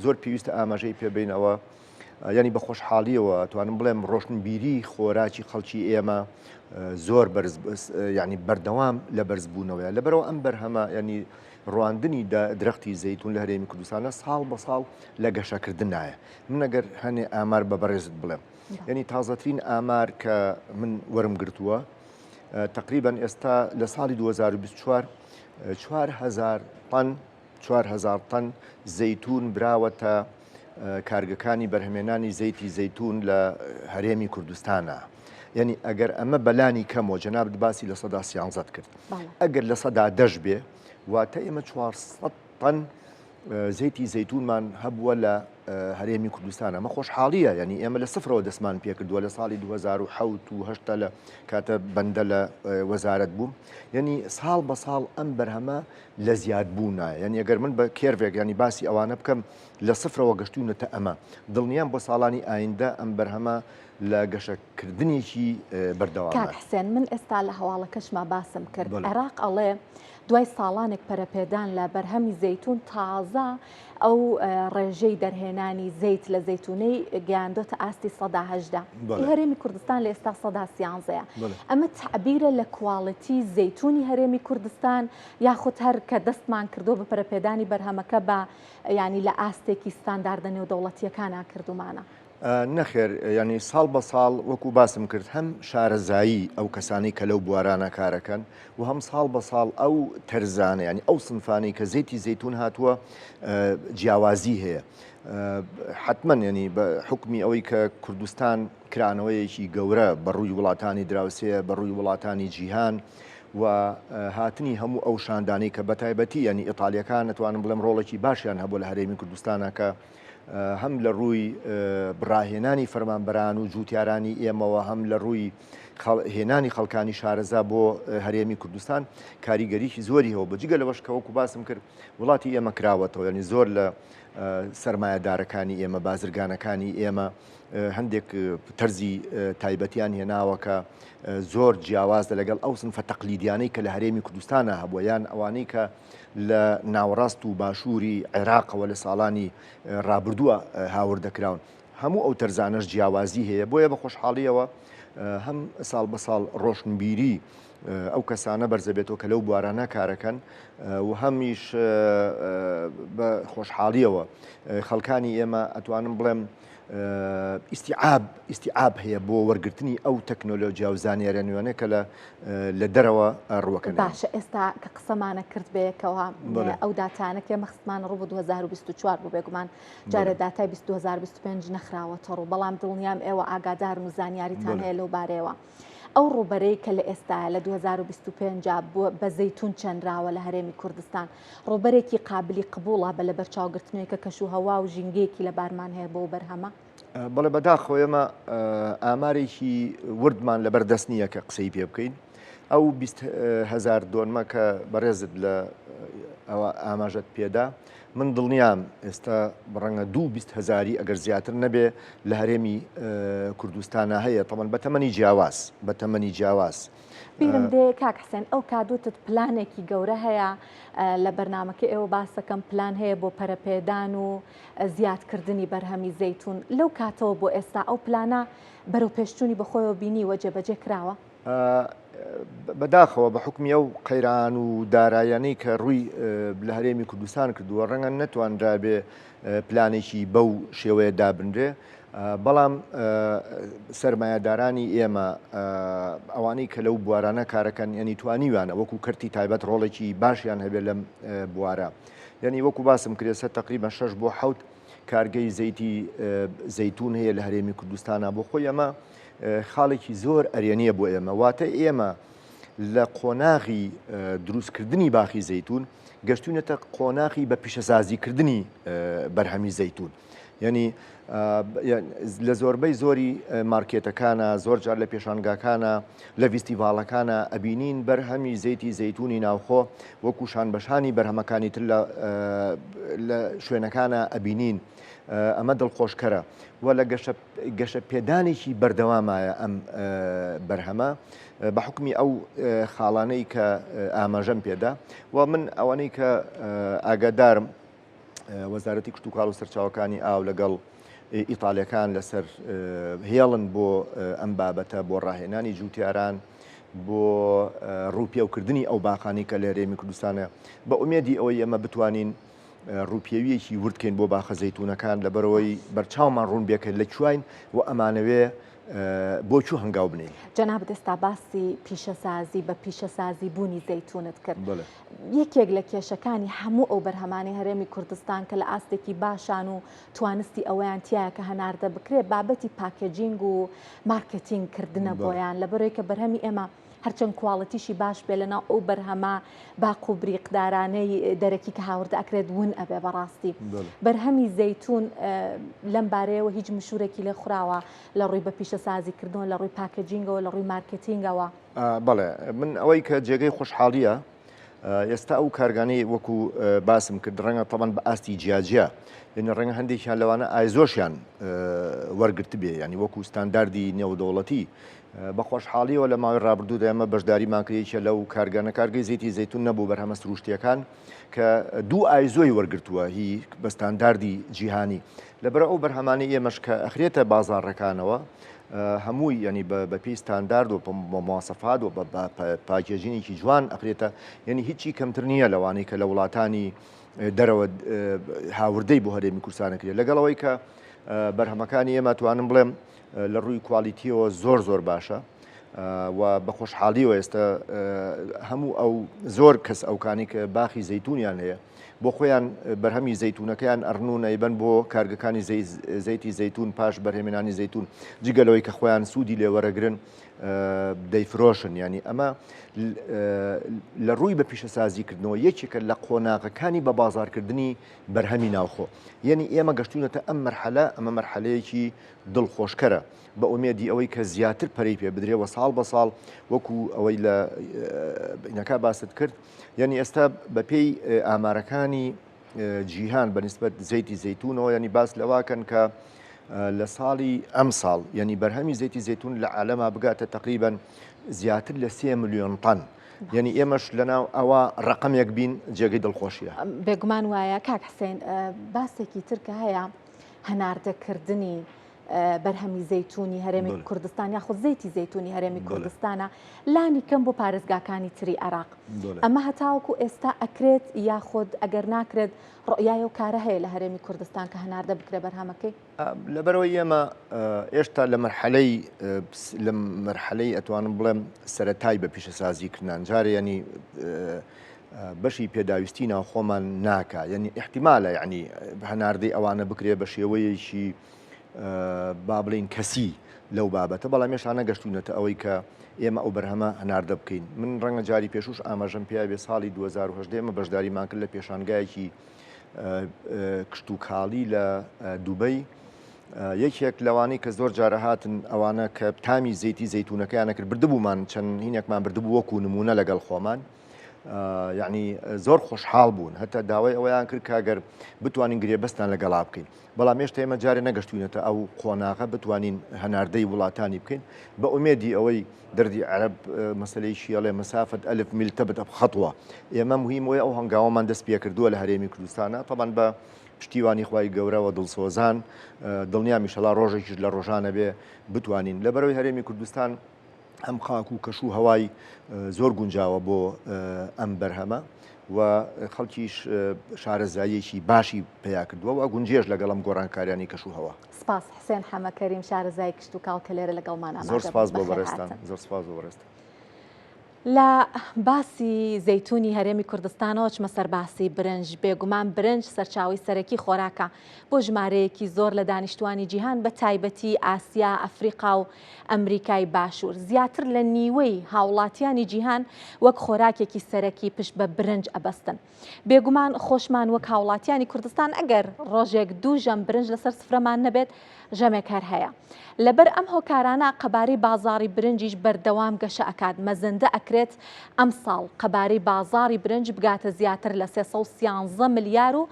زۆر پێویستە ئاماژەی پێبینەوە ینی بە خۆشحاڵیەوە توانم بڵێم ڕۆشنبیری خۆراکی خەڵکی ئێمە زۆر ینی بەردەوام لە بەرزبوونەوەیە لەبەرەوە ئەم بەرهەمە ینی ڕواندنی درەختی زەیتون لە هەرێمی کوردستانە ساڵ بە ساڵ لە گەشەکردن نایە من ئەگەر هەنێ ئامار بە بەڕێزت بڵێم ینی تازەترین ئامار کە من وەرم گرتووە تقریبا ئێستا لە ساڵی 2024 4,000 تەن زەیتون براوەتە کارگەکانی بەرهەمێنانی زەیتی زەیتون لە هەرێمی کوردستانە یعنی ئەگەر ئەمە بەلانی کەمەوە جەنابەت باسی لە سەدا 13 کرد ئەگەر لە سەدا 10 بێ واتە ئێمە 400 تەن زەیتی زەیتونمان هەبووە لە هەرێمی کوردستانە ئەمە خۆشحاڵیە ینی ئێمە لە سفرەوە دەستمان پێ کردووە لە ساڵی 2007 و هەشتا لە کاتە بەندە لە وەزارەت بووم یعنی ساڵ بە ساڵ ئەم بەرهەمە لە زیادبوونایە یعنی ئەگەر من بە کێرڤێک ینی باسی ئەوانە بکەم لە سفرەوە گەشتوونەتە ئەمە دڵنیام بۆ ساڵانی ئایندە ئەم بەرهەمە لە گەشەکردنیشی بەردەوام کاک حسێن من ئێستا لە هەواڵەکەشما باسم کرد عێراق ئەڵێ دوای ساڵانێک پەرەپێدان لە بەرهەمی زەیتون تازە ئەو ڕێژەی دەرهێنانی زەیت لە زەیتونەی گەیاندۆتە ئاستی 118 هەرێمی کوردستان لە ئێستا 113 ئەمە تعبیرە لە کواڵەتی زەیتونی هەرێمی کوردستان یاخود هەر کە دەستمان کردو بە پەرەپێدانی بەرهەمەکە بە ینی لە ئاستێکی ستانداردە نێودەوڵەتیەکانە کردومانە نەخێر ینی ساڵ بە ساڵ وەکو باسم کرد هەم شارەزایی ئەو کەسانی کە لەو بوارانە کارەکەن و هەم ساڵ بە ساڵ ئەو تەرزانە ینی ئەو سنفانی کە زەیتی زەیتون هاتووە جیاوازی هەیە حتمما ینی بە حکمی ئەوەی کە کوردستان کرانەوەیەکی گەورە بەڕووی وڵاتانی دراوسەیە بەڕووی وڵاتانی جیهان و هاتنی هەموو ئەو شاندانی کە بەتایبەتی ینی ئیتالیەکان نتوانم بڵێم ڕۆڵێکی باشیان هەبوو لە هەرێمی کوردستانە کە هەم لە ڕووی بڕاهێنانی فەرمانبەران و جووتیارانی ئێمەوە هەم لە ڕووی هێنانی خەڵکانی شارەزا بۆ هەرێمی کوردستان کاریگەریکی زۆری هەوە بەجگە لەوەش کە وەکو باسم کرد وڵاتی ئێمە کراوەتەوە ینی زۆر لە سەرمایەدارەکانی ئێمە بازرگانەکانی ئێمە هەندێک تەرزی تایبەتیان هێناوە کە زۆر جیاواز لەگەڵ ئەو سنفە تەقلیدیانەی کە لە هەرێمی کوردستانە هەبووە یان ئەوانەی کە لە ناوەڕاست و باشووری عێراقەوە لە ساڵانی ڕابردووە هاور دەکراون هەموو ئەو تەرزانەش جیاوازی هەیە بۆیە بە خۆشحاڵیەوە هەم ساڵ بە ساڵ ڕۆشنبیری ئەو کەسانە بەرزەبێتەوە کە لەو بوارانە کارەکەن و هەمیش بە خۆشحاڵیەوە خەڵکانی ئێمە ئەتوانم بڵێم ئیستیعاب هەیە بۆ وەرگرتنی ئەو تەکنۆلۆژیا و زانیاریە نوێنە کە لە دەرەوە ڕوەکەن باشە ئێستا کە قسەمانە کرد بەیەکەوە ئەو داتانە کە مەخستمانە ڕوو بە 2024 بوو بێگومان جارە داتای 2025 نەخراوەتە ڕوو بەڵام دڵنیام ئێوە ئاگادار و زانیاریتان هەیە لەو بارەیەوە ئەو ڕووبەرەی کە لە ئێستا لە 2025 بە زەیتون چەندراوە لە هەرێمی کوردستان ڕووبەرێکی قابلی قبوڵە بە لە بەرچاوگرتنەوەی کە کەشوهەوا و ژینگەیەکی لە بارمان هەیە بۆ بەرهەمە بەڵێ بەداخۆ ئێمە ئامارێکی وردمان لە بەردەست نییە کە قسەی پێ بکەین ئەو 20,000 دۆنمە کە بەڕێزت لە ئەوە ئاماژەت پێدا من دڵنیام ئێستا ڕەنگە 20,000 ئەگەر زیاتر نەبێ لە هەرێمی کوردستانە هەیە تەمەن بە تەمەنی جیاواز بیرم دێ کاک حسێن ئەو کادوتت پلانێکی گەورە هەیە لە بەرنامەکە ئێوە باسەکەم پلان هەیە بۆ پەرەپێدان و زیادکردنی بەرهەمی زەیتون لەو کاتەوە بۆ ئێستا ئەو پلانە بەرەو پێشچوونی بەخۆیەوە بینی وە جێبەجێ کراوە بەداخەوە بە حکمی ئەو قەیران و دارایانەی کە ڕووی لە هەرێمی کوردستان کردووە ڕەنگە نەتوانرا بێ پلانێکی بەو شێوەیە دابنرێ بەڵام سەرمایەدارانی ئێمە ئەوانەی کە لەو بوارانە کارەکەن ینی توانیوانە وەکو کردی تایبەت ڕۆڵێکی باشیان هەبێت لەم بوارە یعنی وەکو باسم کرێسە تقریبا 6 بۆ 7 کارگەی زەیتی زەیتون هەیە لە هەرێمی کوردستانە بۆ خۆی ئەمە خاڵێکی زۆر ئەرێنیە بۆ ئێمە واتە ئێمە لە قۆناغی دروستکردنی باخی زەیتون گەشتوونەتە قۆناغی بە پیشەسازیکردنی بەرهەمی زەیتون یعنی لە زۆربەی زۆری مارکێتەکانە زۆر جار لە پێشانگاکانە لە فیستیڤالەکانە ئەبینین بەرهەمی زەیتی زەیتونی ناوخۆ وەکو شانبەشانی بەرهەمەکانی تر لە شوێنەکانە ئەبینین. ئەمە دڵخۆشکەرە و لە گەشە پێدانێکی بەردەوامایە ئەم بەرهەمە بە حکمی ئەو خاڵانەی کە ئاماژەم پێدا و من ئەوانەی کە ئاگادارم وەزارەتی کشتتوکاڵ و سەرچاوەکانی ئاو لەگەڵ ئیتالیەکان لەسەر هێڵن بۆ ئەم بابەتە بۆ ڕاهێنانی جووتیاران بۆ ڕووپێوکردنی ئەو باخانی کە لە هەرێمی کوردستانە بە ئومێدی ئەوەی ئەمە بتوانین ڕووپێویەکی وردکەین بۆ باخە زەیتونەکان لەبەرەوەی بەرچاومان ڕوون بێکرد لە کوێین و ئەمانەوێ بۆ چوو هەنگاو بنین. جەناب دەستا باسی پیشەسازی بە پیشەسازی بوونی زەیتونت کرد. یەکێک لە کێشەکانی هەموو ئەو بەرهەمانی هەرێمی کوردستان کە لە ئاستێکی باشان و توانستی ئەویان تایە کە هەناردە بکرێت بابەتی پاکێجینگ و مارکتینگکردنە بۆیان لەبەرەوەی کە بەرهەمی ئێمە هەرچەند کواڵەتیشی باش بێ لەناو ئەو بەرهەمە باق و بریقدارانەی دەرەکی کە هاوردە ئەکرێت ون ئەبێ بەڕاستی بەرهەمی زەیتون لەم بارەیەوە هیچ مشورێکی لێ خوراوە لە ڕووی بە پیشەسازیکردن لە ڕووی پاکەجینگەوە لە ڕووی مارکتینگەوە. بەڵێ من ئەوەی کە جێگەی خۆشحاڵیە ئێستا ئەو کارگانەی وەکو باسم کرد ڕەنگە تەمان بە ئاستی جیاجیا لێنە ڕەنگە هەندێکیان لەوانە ئایزۆشیان وەرگرت بێ ینی وەکو ستانداردی نێودەوڵەتی بە خۆشحاڵیەوە لە ماوەی ڕابردوودا ئێمە بەشداریمان کردێکە لەو کارگانە کارگەی زەیتی زەیتون نەبوو بەرهەمە سروشتیەکان کە دوو ئایزۆی وەرگرتووە هی بە ستانداردی جیهانی لەبەرە ئەو بەرهەمانی ئێمەش کە ئەخرێتە بازاڕەکانەوە هەمووی ینی بە پێی ستاندارد و مواصفات و بە پاکێژینێکی جوان ئەخرێتە یعنی هیچی کەمتر نییە لەوانەی کە لە وڵاتانی دەرەوە هاوردەی بۆ هەرێمی کوردستانە کرێت لەگەڵەوەی کە بەرهەمەکانی ئێمە توانم بڵێم لە ڕووی کوالیتیەوە زۆر باشە و بە خۆشحاڵیەوە ئێستا هەموو ئەو زۆر کەس ئەوکانی کە باخی زەیتونیان هەیە بۆ خۆیان بەرهەمی زەیتونەکەیان ئەڕنون ئەیبەن بۆ کارگەکانی زەیتی زەیتون پاش بەرهێمێنانی زەیتون جگەلەوەی کە خۆیان سوودی لێوەرەگرن دەیفرۆشن ینی ئەمە لە ڕووی بە پیشەسازیکردنەوە یەکێکە لە قۆناغەکانی بە بازارکردنی بەرهەمی ناوخۆ یعنی ئێمە گەشتونەتە ئەم مەرحەلە ئەمە مەرحەلەیەکی دڵخۆشکەرە بە ئومێدی ئەوەی کە زیاتر پەرەی پێ بدرێەوە ساڵ بە ساڵ وەکو ئەوەی لە بینەکە باست کرد یعنی ئێستا بە پێی ئامارەکانی جیهان بەنسبەت زەیتی زەیتونەوە ینی باس لەواکەن کە لە ساڵی ئەم ساڵ ینی بەرهەمی زەیتی زەیتون لە عالەما بگاتە تقریبان زیاتر لە 3 ملیۆن تەن یعنی ئێمەش لەناو ئەوە ڕقمێک بین جێگەی دڵخۆشیە. بێگومان وایە کاک حسێن باسێکی ترکە هەیە هەناردەکردنی بەرهەمی زەیتونی هەرێمی کوردستان یاخود زەیتی زەیتونی هەرێمی کوردستانە لانی کەم بۆ پارێزگاکانی تری عێراق ئەمە هەتاوەکو ئێستا ئەکرێت یاخود ئەگەر ناکرێت ڕۆیایە و کارە هەیە لە هەرێمی کوردستان کە هەناردە بکرێ بەرهەمەکەی لەبەرەوەی ئێمە ئێشتا لە مەرحەلەی ئەتوانم بڵێم سەرەتای بە پیشەسازیکردن جارێ ینی بەشی پێداویستی ناو خۆمان ناکە یعنی احتیمالە یعنی هەناردەی ئەوانە بکرێ بە شێوەیەکی با بڵین کەسی لەو بابەتە بەڵام مێشانە گەشتونەتە ئەوەی کە ئێمە ئەو بەرهەمە هەناردە بکەین من ڕەنگە جاری پێشوش ئاماژەم پێیا بێ ساڵی 2010 ئێمە بەشداریمان کرد لە پێشانگایەکی کشتتوکاڵی لە دووبەی یەکێک لەوانەی کە زۆر جارە هاتن ئەوانە کە تامی زەیتی زەیتونەکەیانە کرد بردبوومان چەند هینێکمان بردبوو وەکو نمونە لەگەڵ خۆمان یعنی زۆر خۆشحاڵ بوون هەتا داوای ئەوەیان کرد کاگەر بتوانین گرێبەستان لەگەڵا بکەین بەڵام هێشتا ئێمە جارێ نەگەشتوینەتە ئەو قۆناغە بتوانین هەناردەی وڵاتانی بکەین بە ئومێدی ئەوەی دەردی عەرەب مەسەلەی شیەڵێ مەسافەت ئەلف میل تەبت خەتوە ئێمە مهم وەیە ئەو هەنگاوەمان دەست پێ کردووە لە هەرێمی کوردستانە تەبەن بە پشتیوانی خوای گەورەوە دڵسۆزان دڵنیامیشەڵا ڕۆژێکیش لە ڕۆژانە بێ بتوانین لەبەرەوەی هەرێمی کوردستان ئەم خاک و کەش و هەوای زۆر گونجاوە بۆ ئەم بەرهەمە و خەڵکیش شارەزاییەکی باشی پیا کردووە و گونجێش لەگەڵ ئەم گۆڕانکاریانی کەش و هەوا. سپاس حسێن حەمەکەریم شارەزای کشت و کاڵ کە لێرە لەگەڵمانە زۆر سپاس بۆ بەڕێستان زۆر سپاس بۆ بەڕێستان. لە باسی زەیتونی هەرێمی کوردستانەوە چمە سەر باسی برنج. بێگومان برنج سەرچاوی سەرەکی خۆراکە بۆ ژمارەیەکی زۆر لە دانیشتوانی جیهان بە تایبەتی ئاسیا، ئەفریقا و ئەمریکای باشوور. زیاتر لە نیوەی هاوڵاتیانی جیهان وەک خۆراکێکی سەرەکی پشت بە برنج ئەبەستن. بێگومان خۆشمان وەک هاوڵاتیانی کوردستان ئەگەر ڕۆژێک دوو ژەم برنج لەسەر سفرەمان نەبێت ژەمێک هەر هەیە. لەبەر ئەم هۆکارانە قەبارەی بازاڕی برنجیش بەردەوام گەشە ئەکات. مەزەندە ئەکرێت ئەم ساڵ قەبارەی بازاڕی برنج بگاتە زیاتر لە 313 ملیار و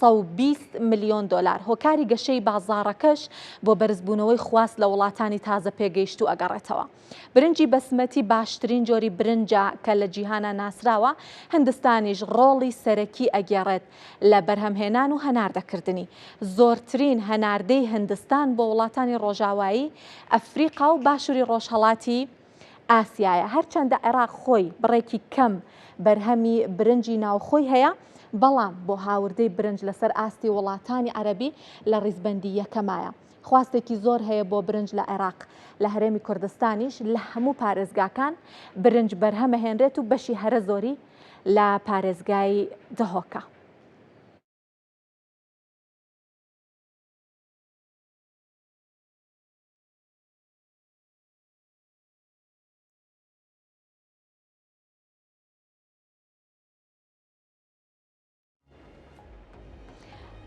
120 ملیۆن دلار. هۆکاری گەشەی بازاڕەکەش بۆ بەرزبوونەوەی خواست لە وڵاتانی تازە پێگەیشت و ئەگەڕێتەوە. برنجی بەسمەتی باشترین جۆری برنجە کە لە جیهانە ناسراوە، هندستانیش ڕۆڵی سەرەکی ئەگێڕێت لە بەرهەمهێنان و هەناردەکردنی. زۆرترین هەناردەی هندستان بۆ وڵاتانی ڕۆژاوایی، ئەفریقا و باشووری ڕۆژهەڵاتی ئاسیایە. هەرچەندە عێراق خۆی بڕێکی کەم بەرهەمی برنجی ناوخۆی هەیە، بەڵام بۆ هاوردەی برنج لەسەر ئاستی وڵاتانی عەرەبی لە ڕیزبەندی یەکەمایە. خواستێکی زۆر هەیە بۆ برنج لە عێراق. لە هەرێمی کوردستانیش لە هەموو پارێزگاکان برنج بەرهەمەهێنرێت و بەشی هەرە زۆری لە پارێزگای دهۆکە.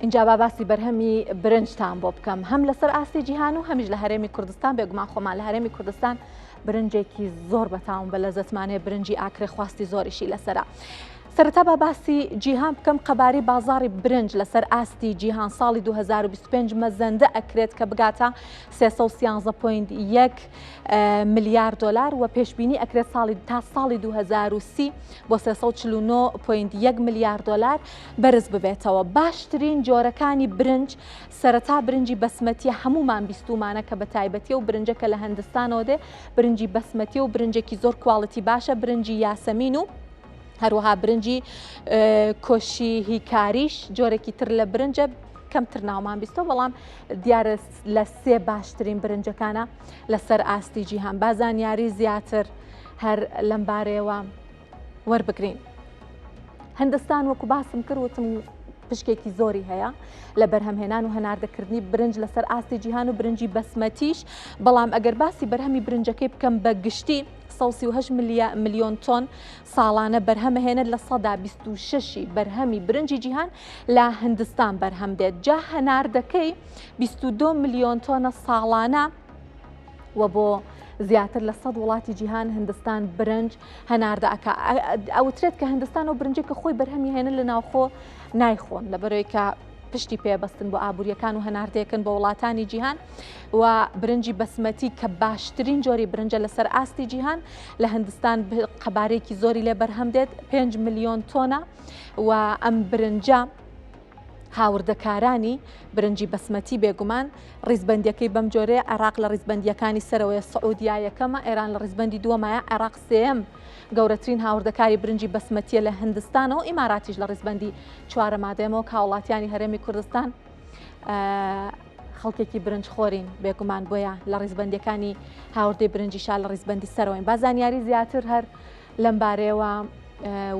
اینجا باسی بەرهەمی برنجتان بۆ بکەم، هەم لەسەر ئاستی جیهان و هەمیش لە هەرێمی کوردستان. بێگومان خۆمان لە هەرێمی کوردستان برنجێکی زۆر بەتاون بە لەزەتمانەیە، برنجی ئاکرێ، خواستی زۆریشی لەسەرە. سەرەتا بە باسی جیهان بکەم. قەبارەی بازاڕی برنج لەسەر ئاستی جیهان ساڵی 2025 مەزەندە ئەکرێت کە بگاتە 313.1 ملیار دلار و پێشبینی ئەکرێت تا ساڵی 2030 بۆ 349.1 ملیار دلار بەرز ببێتەوە. باشترین جۆرەکانی برنج سەرەتا برنجی بەسمەتیە، هەمومان بیستومانە کە بە تایبەتی و برنجەکە لە هەندستانەوە دێ، برنجی بەسمەتی و برنجێکی زۆر کواڵیتی باشە، برنجی یاسەمین و هەروەها برنجی کۆشی هیکاریش جۆرێکی تر لە برنجە، کەمتر ناومان بیستەوە، بەڵام دیارە لە سێ باشترین برنجەکانە لەسەر ئاستی جیهان. بازانیاری زیاتر هەر لەم بارەیەوە وەربگرین. هەندستان وەکو باسم کرد وتم پشکێکی زۆری هەیە لە بەرهەمهێنان و هەناردەکردنی برنج لەسەر ئاستی جیهان و برنجی بەسمەتیش. بەڵام ئەگەر باسی بەرهەمی برنجەکەی بکەم بە گشتی 138 ملیۆن تۆن ساڵانە بەرهەمەهێنێت لە 126 بەرهەمی برنجی جیهان لە هندستان بەرهەم دێت. جا هەناردەکەی 22 ملیۆن تۆنە ساڵانە و بۆ زیاتر لە 100 وڵاتی جیهان هندستان برنج هەناردە ئەکا. ئەوترێت کە هندستان و برنجی کە خۆی بەرهەمی هێنن لە ناوخۆ نایخۆن، لەبەرەوەی کە پشتی پێبەستن بۆ ئابوووریەکان و هەناردەیەکن بە وڵاتانی جیهان. و برنجی بەسمەتی کە باشترین جۆری برنجە لەسەر ئاستی جیهان لە هندستان قەبارەیەکی زۆری لێ بەرهەم دێت، 5 ملیۆن تۆنە. و ئەم برنجە هاوردەکارانی برنجی بەسمەتی بێگومان ڕیزبەندیەکەی بەم جۆرەیە. عێراق لە ڕیزبەندیەکانی سەرەوەی، سعودیا یەکەمە، ئێران لە ڕیزبەندی دووەمایە، عێراق سێم گەورەترین هاوردەکاری برنجی بەسمەتیە لە هندستانەوە، ئیماراتیش لە ڕیزبەندی چوارەمادەمەوە کە هاوڵاتیانی هەرێمی کوردستان خەڵکێکی برنج خۆرین بێگومان، بۆیە لە ڕیزبەندیەکانی هاوردەی برنجیشا لە ڕیزبەندی سەرەوەین. بازانیاری زیاتر هەر لەم بارەیەوە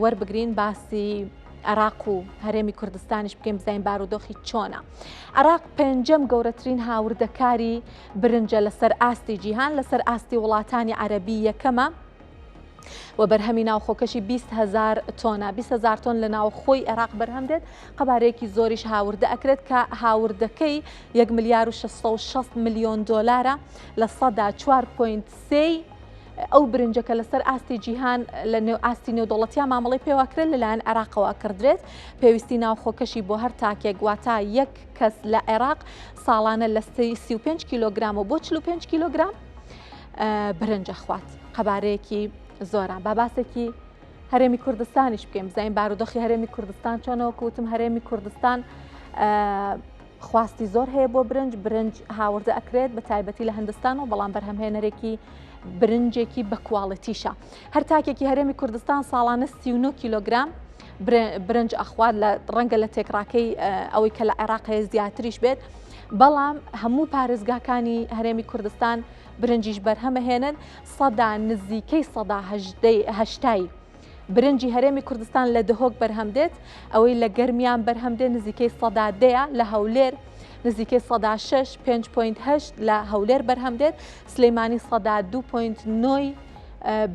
وەربگرین، باسی عێراق و هەرێمی کوردستانیش بکەین بزانین بارودۆخی چۆنە. عێراق پێنجەم گەورەترین هاوردەکاری برنجە لەسەر ئاستی جیهان، لەسەر ئاستی وڵاتانی عەرەبی یەکەمە و بەرهەمی ناوخۆکەشی 20,000 تۆنە. 20,000 تۆن لە ناوخۆی عێراق بەرهەم دێت. قەبارەیەکی زۆریش هاوردە ئەکرێت کە هاوردەکەی 1 ملیار و 660 ملیۆن دلارە لە 4.3 ئەو برنجەکە لەسەر ئاستی جیهان لە نێو ئاستی نێودوڵەتیان مامەڵی پێواکرێت لەلایەن عێراقەوە کردرێت. پێویستی ناوخۆکەشی بۆ هەر تاکێک واتە یەک کەس لە عێراق ساڵانە لە 35 کیلۆگرام و بۆ 45 کیلۆگرام برنجە خوات. قەبارەیەکی زۆرە. باباسێکی هەرێمی کوردستانیش بکەین بزانین بارودۆخی هەرێمی کوردستان چۆنەوە. کەوتم هەرێمی کوردستان خواستی زۆر هەیە بۆ برنج هاوردە ئەکرێت بە تایبەتی لە هەندستان و بەڵام بەرهەمهێنەرێکی برنجێکی بە کواڵەتیشە. هەر تاکێکی هەرێمی کوردستان ساڵانە 39 کیلۆگرام برنج ئەخوات، لە ڕەنگە لە تێکڕاکەی ئەوەی کە لە عێراق هەیە زیاتریش بێت، بەڵام هەموو پارێزگاکانی هەرێمی کوردستان برنجیش بەرهەمەهێنن سەدا نزیکەی سەدا هەشتای برنجی هەرێمی کوردستان لە دهۆک بەرهەم دێت ئەوەی لە گەرمیان بەرهەم دێت نزیکەی سەدا دەیە لە هەولێر نزیکەی سەدا 6 5.8 لە هەولێر بەرهەم دێت سلەیمانی سەدا 2.9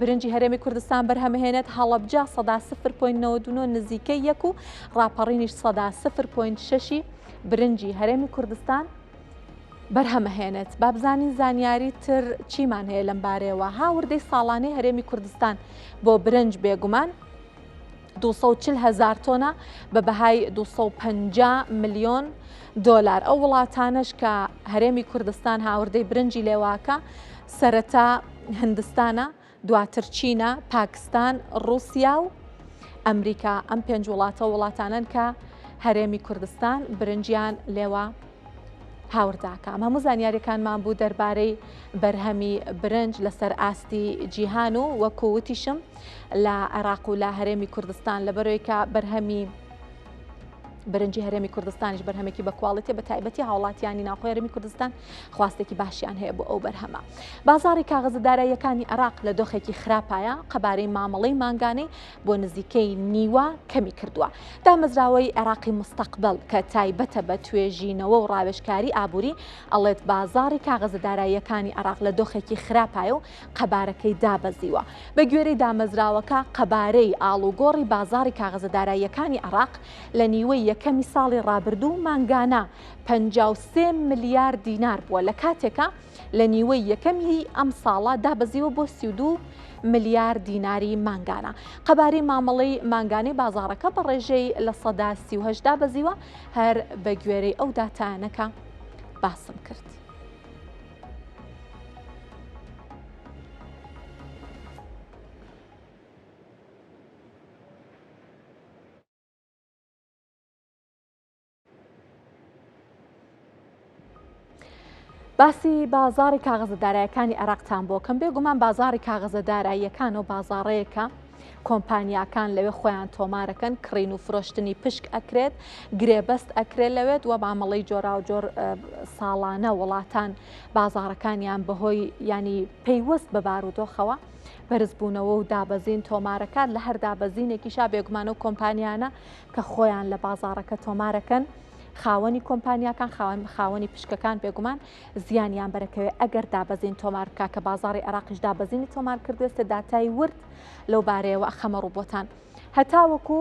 برنجی هەرێمی کوردستان بەرهەمەهێنێت هەڵەبجا سەدا 0.99 نزیکەی 1 و ڕاپەڕینیش سەدا 0.6 برنجی هەرێمی کوردستان بەرهەمەهێنێت با بزانین زانیاری تر چیمان هەیە لەم بارەیەوە هاوردەی ساڵانەی هەرێمی کوردستان بۆ برنج بێگومان 240,000 تۆنە بە بەهای 250 ملیۆن دۆلار ئەو وڵاتانش کە هەرێمی کوردستان هاوردەی برنجی لێواکە سەرەتا هندستانە دواتر چینە پاکستان ڕووسیا و ئەمریکا ئەم پێنج وڵاتە وڵاتانن کە هەرێمی کوردستان برنجیان لێوە هاورداکە هەموو زانیاریەکانمان بوو دەربارەی بەرهەمی برنج لەسەر ئاستی جیهان و وەکووتیشم لە عێراق و لە هەرێمی کوردستان لەبەرەوەی کە بەرهەمی برنجی هەرێمی کوردستانیش بەرهەمێکی بەکواڵەتی بە تایبەتی هاوڵاتیانی ناوخۆی هەرێمی کوردستان خواستێکی باشیان هەیە بۆ ئەو بەرهەمە بازاری کاغەزەداراییەکانی عێراق لە دۆخێکی خراپایە قەبارەی مامەڵەی مانگانەی بۆ نزیکەی نیوە کەمی کردووە دامەزراوەی عێراقی مستەقبل کە تایبەتە بە توێژینەوە و ڕاوێژکاری ئابووری ئەڵێت بازاری کاغەزەداراییەکانی عێراق لە دۆخێکی خراپایە و قەبارەکەی دابەزیوە بە گوێرەی دامەزراوەکە قەبارەی ئاڵوگۆڕی بازاری کاغەزەداراییەکانی عێراق لە نیوەی یەکەمی ساڵی ڕابردوو مانگانە 53 ملیار دینار بووە لە کاتێکە لە نیوەی یەکەمی ئەم ساڵە دابەزیوە بۆ 32 ملیار دیناری مانگانە قەبارەی مامەڵەی مانگانەی بازارەکە بە ڕێژەی لە سەدا 38 دابەزیوە هەر بە گوێرەی ئەو داتانەکە باسم کرد. باسی بازاری کاغەزەداراییەکانی عێراقتان بۆکەم بێگومان بازاری کاغەزەداراییەکان و بازاڕەیەکە کۆمپانیاکان لەوێ خۆیان تۆمارەکەن کڕین و فرۆشتنی پشک ئەکرێت گرێبەست ئەکرێت لەوێت وە مامەڵەی جۆرا و جۆر ساڵانە وڵاتان بازارەکانیان بەهۆی ینی پەیوەست بە بارودۆخەوە بەرزبوونەوە و دابەزین تۆمارەکان لە هەر دابەزینێکیشا بێگومانە و کۆمپانیانە کە خۆیان لە بازارەکە تۆمارەکەن خاوەنی کۆمپانیاکان خاوەنی پشکەکان بێگومان زیانیان بەرەکەوێت ئەگەر دابەزین تۆمارکە کە بازاری عێراقیش دابەزینی تۆمار کردوێتە داتای ورد لەو بارەیەوە ئەخەمە ڕووبۆتان هەتاوەکو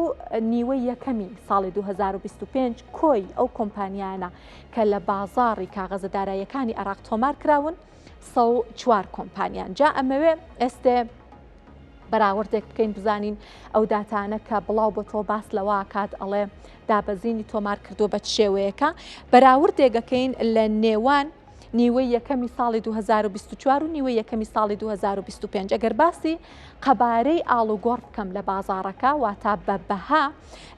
نیوەی یەکەمی ساڵی 2025 کۆی ئەو کۆمپانیانە کە لە بازاری کاغەزەداراییەکانی عێراق تۆمار کراون 104 کۆمپانیان جا ئەمەوێ ئێستێ بەراوردێک بکەین بزانین ئەو داتانە کە بڵاو بۆ تۆ باس لەوە کات ئەڵێ دابەزینی تۆمار کردو بە شێوەیەەکە بەراوردێگەکەین لە نێوان نیوەی یەکەمی ساڵی 2024 و نیوەی یەکەمی ساڵی 2025 ئەگەر باسی قەبارەی ئاڵوگۆڕ بکەم لە بازارەکە واتە بە بەها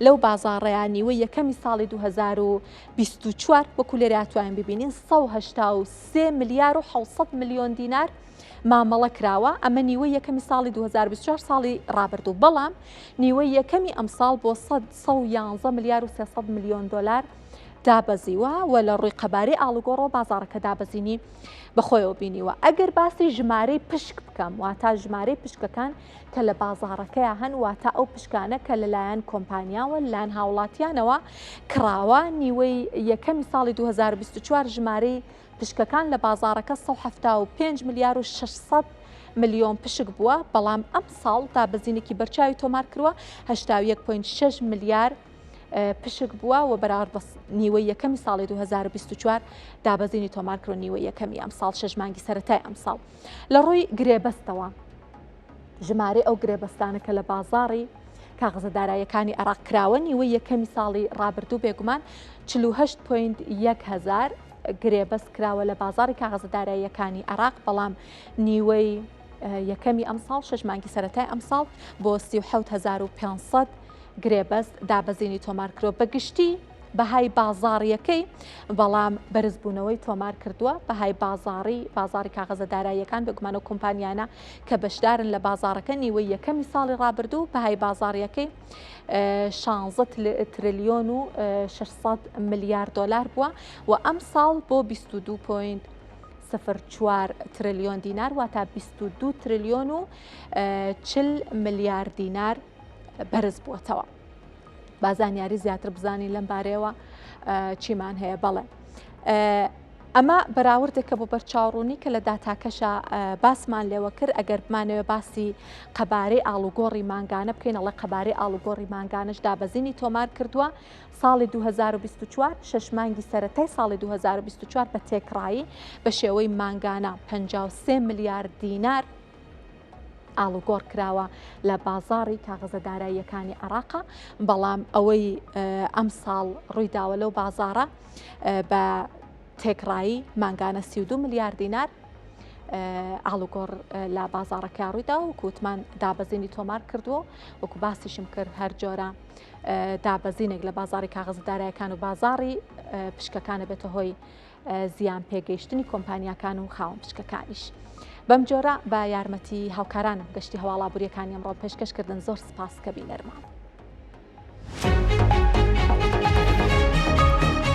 لەو بازاڕەیە نیوەی یەکەمی ساڵی 2024 وەکو لێراتوانین ببینین 183 ملیار و 700 ملیۆن دینار مامەڵە کراوە ئەمە نیوەی یەکەمی ساڵی 2024 ساڵی ڕابردوو بەڵام نیوەی یەکەمی ئەم ساڵ بۆ 111 ملیار و 300 ملیۆن دۆلار دابەزیوە و لە ڕووی قەبارەی ئاڵوگۆڕەوە بازارەکە دابەزینی بەخۆیەوە بینیوە ئەگەر باسی ژمارەی پشک بکەم واتە ژمارەی پشکەکان کە لە بازارەکەیە هەن واتە ئەو پشکانە کە لەلایەن کۆمپانیاوە لەلایەن هاوڵاتیانەوە کراوە نیوەی یەکەمی ساڵی 2024 ژمارەی پشکەکان لە بازارەکە 175 ملیار و 600 ملیۆن پشک بووە بەڵام ئەم ساڵ دابەزینێکی بەرچاوی تۆمار کردووە 81.6 ملیار پشک بووە و بەراورد بە نیوەی یەکەمی ساڵی 2024 دابەزینی تۆمار کرد نیوەی یەکەمی ئەم ساڵ 6 مانگی سەرەتای ئەم ساڵ لە ڕووی گرێبەستەوە ژمارەی ئەو گرێبەستانە کە لە بازاڕی کاغەزەداراییەکانی عێراق کراوە نیوەی یەکەمی ساڵی ڕابردوو بێگومان 48.1 هەزار گرێبەست کراوە لە بازاری کاغەزەداراییەکانی عێراق بەڵام نیوەی یەکەمی ئەم ساڵ 6 مانگی سەرەتای ئەم ساڵ بۆ 37500 گرێبەست دابەزینی تۆمار کرۆ بە گشتی بەهای بازاڕیەکەی بەڵام بەرزبوونەوەی تۆمار کردووە بەهای بازاری کاغەزە داراییەکان بگومانە کۆمپانیانە کە بەشدارن لە بازارەکە نیوەی یەکەمی ساڵی ڕابردوو بەهای بازاڕیەکەی 16 تریلیۆن و 600 میلیارد دلار بووە و ئەم ساڵ بۆ 22.04 تریلیۆن دینار واتە 22 تریلیۆن و 40 میلیارد دینار بەرز بووەتەوە. بازانیاری زیاتر بزانین لەم بارەیەوە چیمان هەیە بەڵێ. ئەمە بەراوردێکە بۆ بەرچاوڕوونی کە لە داتاکەشە باسمان لێوە کرد ئەگەر بمانەوە باسی قەبارەی ئاڵوگۆڕی مانگانە بکەین ئەڵێ قەبارەی ئاڵوگۆڕی مانگانش دابەزینی تۆمار کردووە ساڵی 2024 شش مانگی سەرەتای ساڵی 2024 بە تێکڕایی بە شێوەی مانگانە 53 میلیارد دینار ئاڵوگۆڕ کراوە لە بازاڕی کاغەزە داراییەکانی عێراقا بەڵام ئەوەی ئەم ساڵ ڕوویداوە لەو بازاڕە بە تێکڕایی مانگانە 32 میلیارد دینار ئاڵوگۆڕ لە بازاڕەکە ڕوویدا و کووتمان دابەزینی تۆمار کردووە وەکو باسیشم کرد هەر جۆرە دابەزینێک لە بازاری کاغەزە داراییەکان و بازاڕی پشکەکانە بێتە هۆی زیان پێگەیشتنی کۆمپانیاکان و خاوەن پشکەکانیش. بەم جۆرە بە یارمەتی هاوکارانم گەشتی هەواڵابووریەکانی ئەمڕۆ پێشکەشکردن زۆر سپاس کە بینەرمان.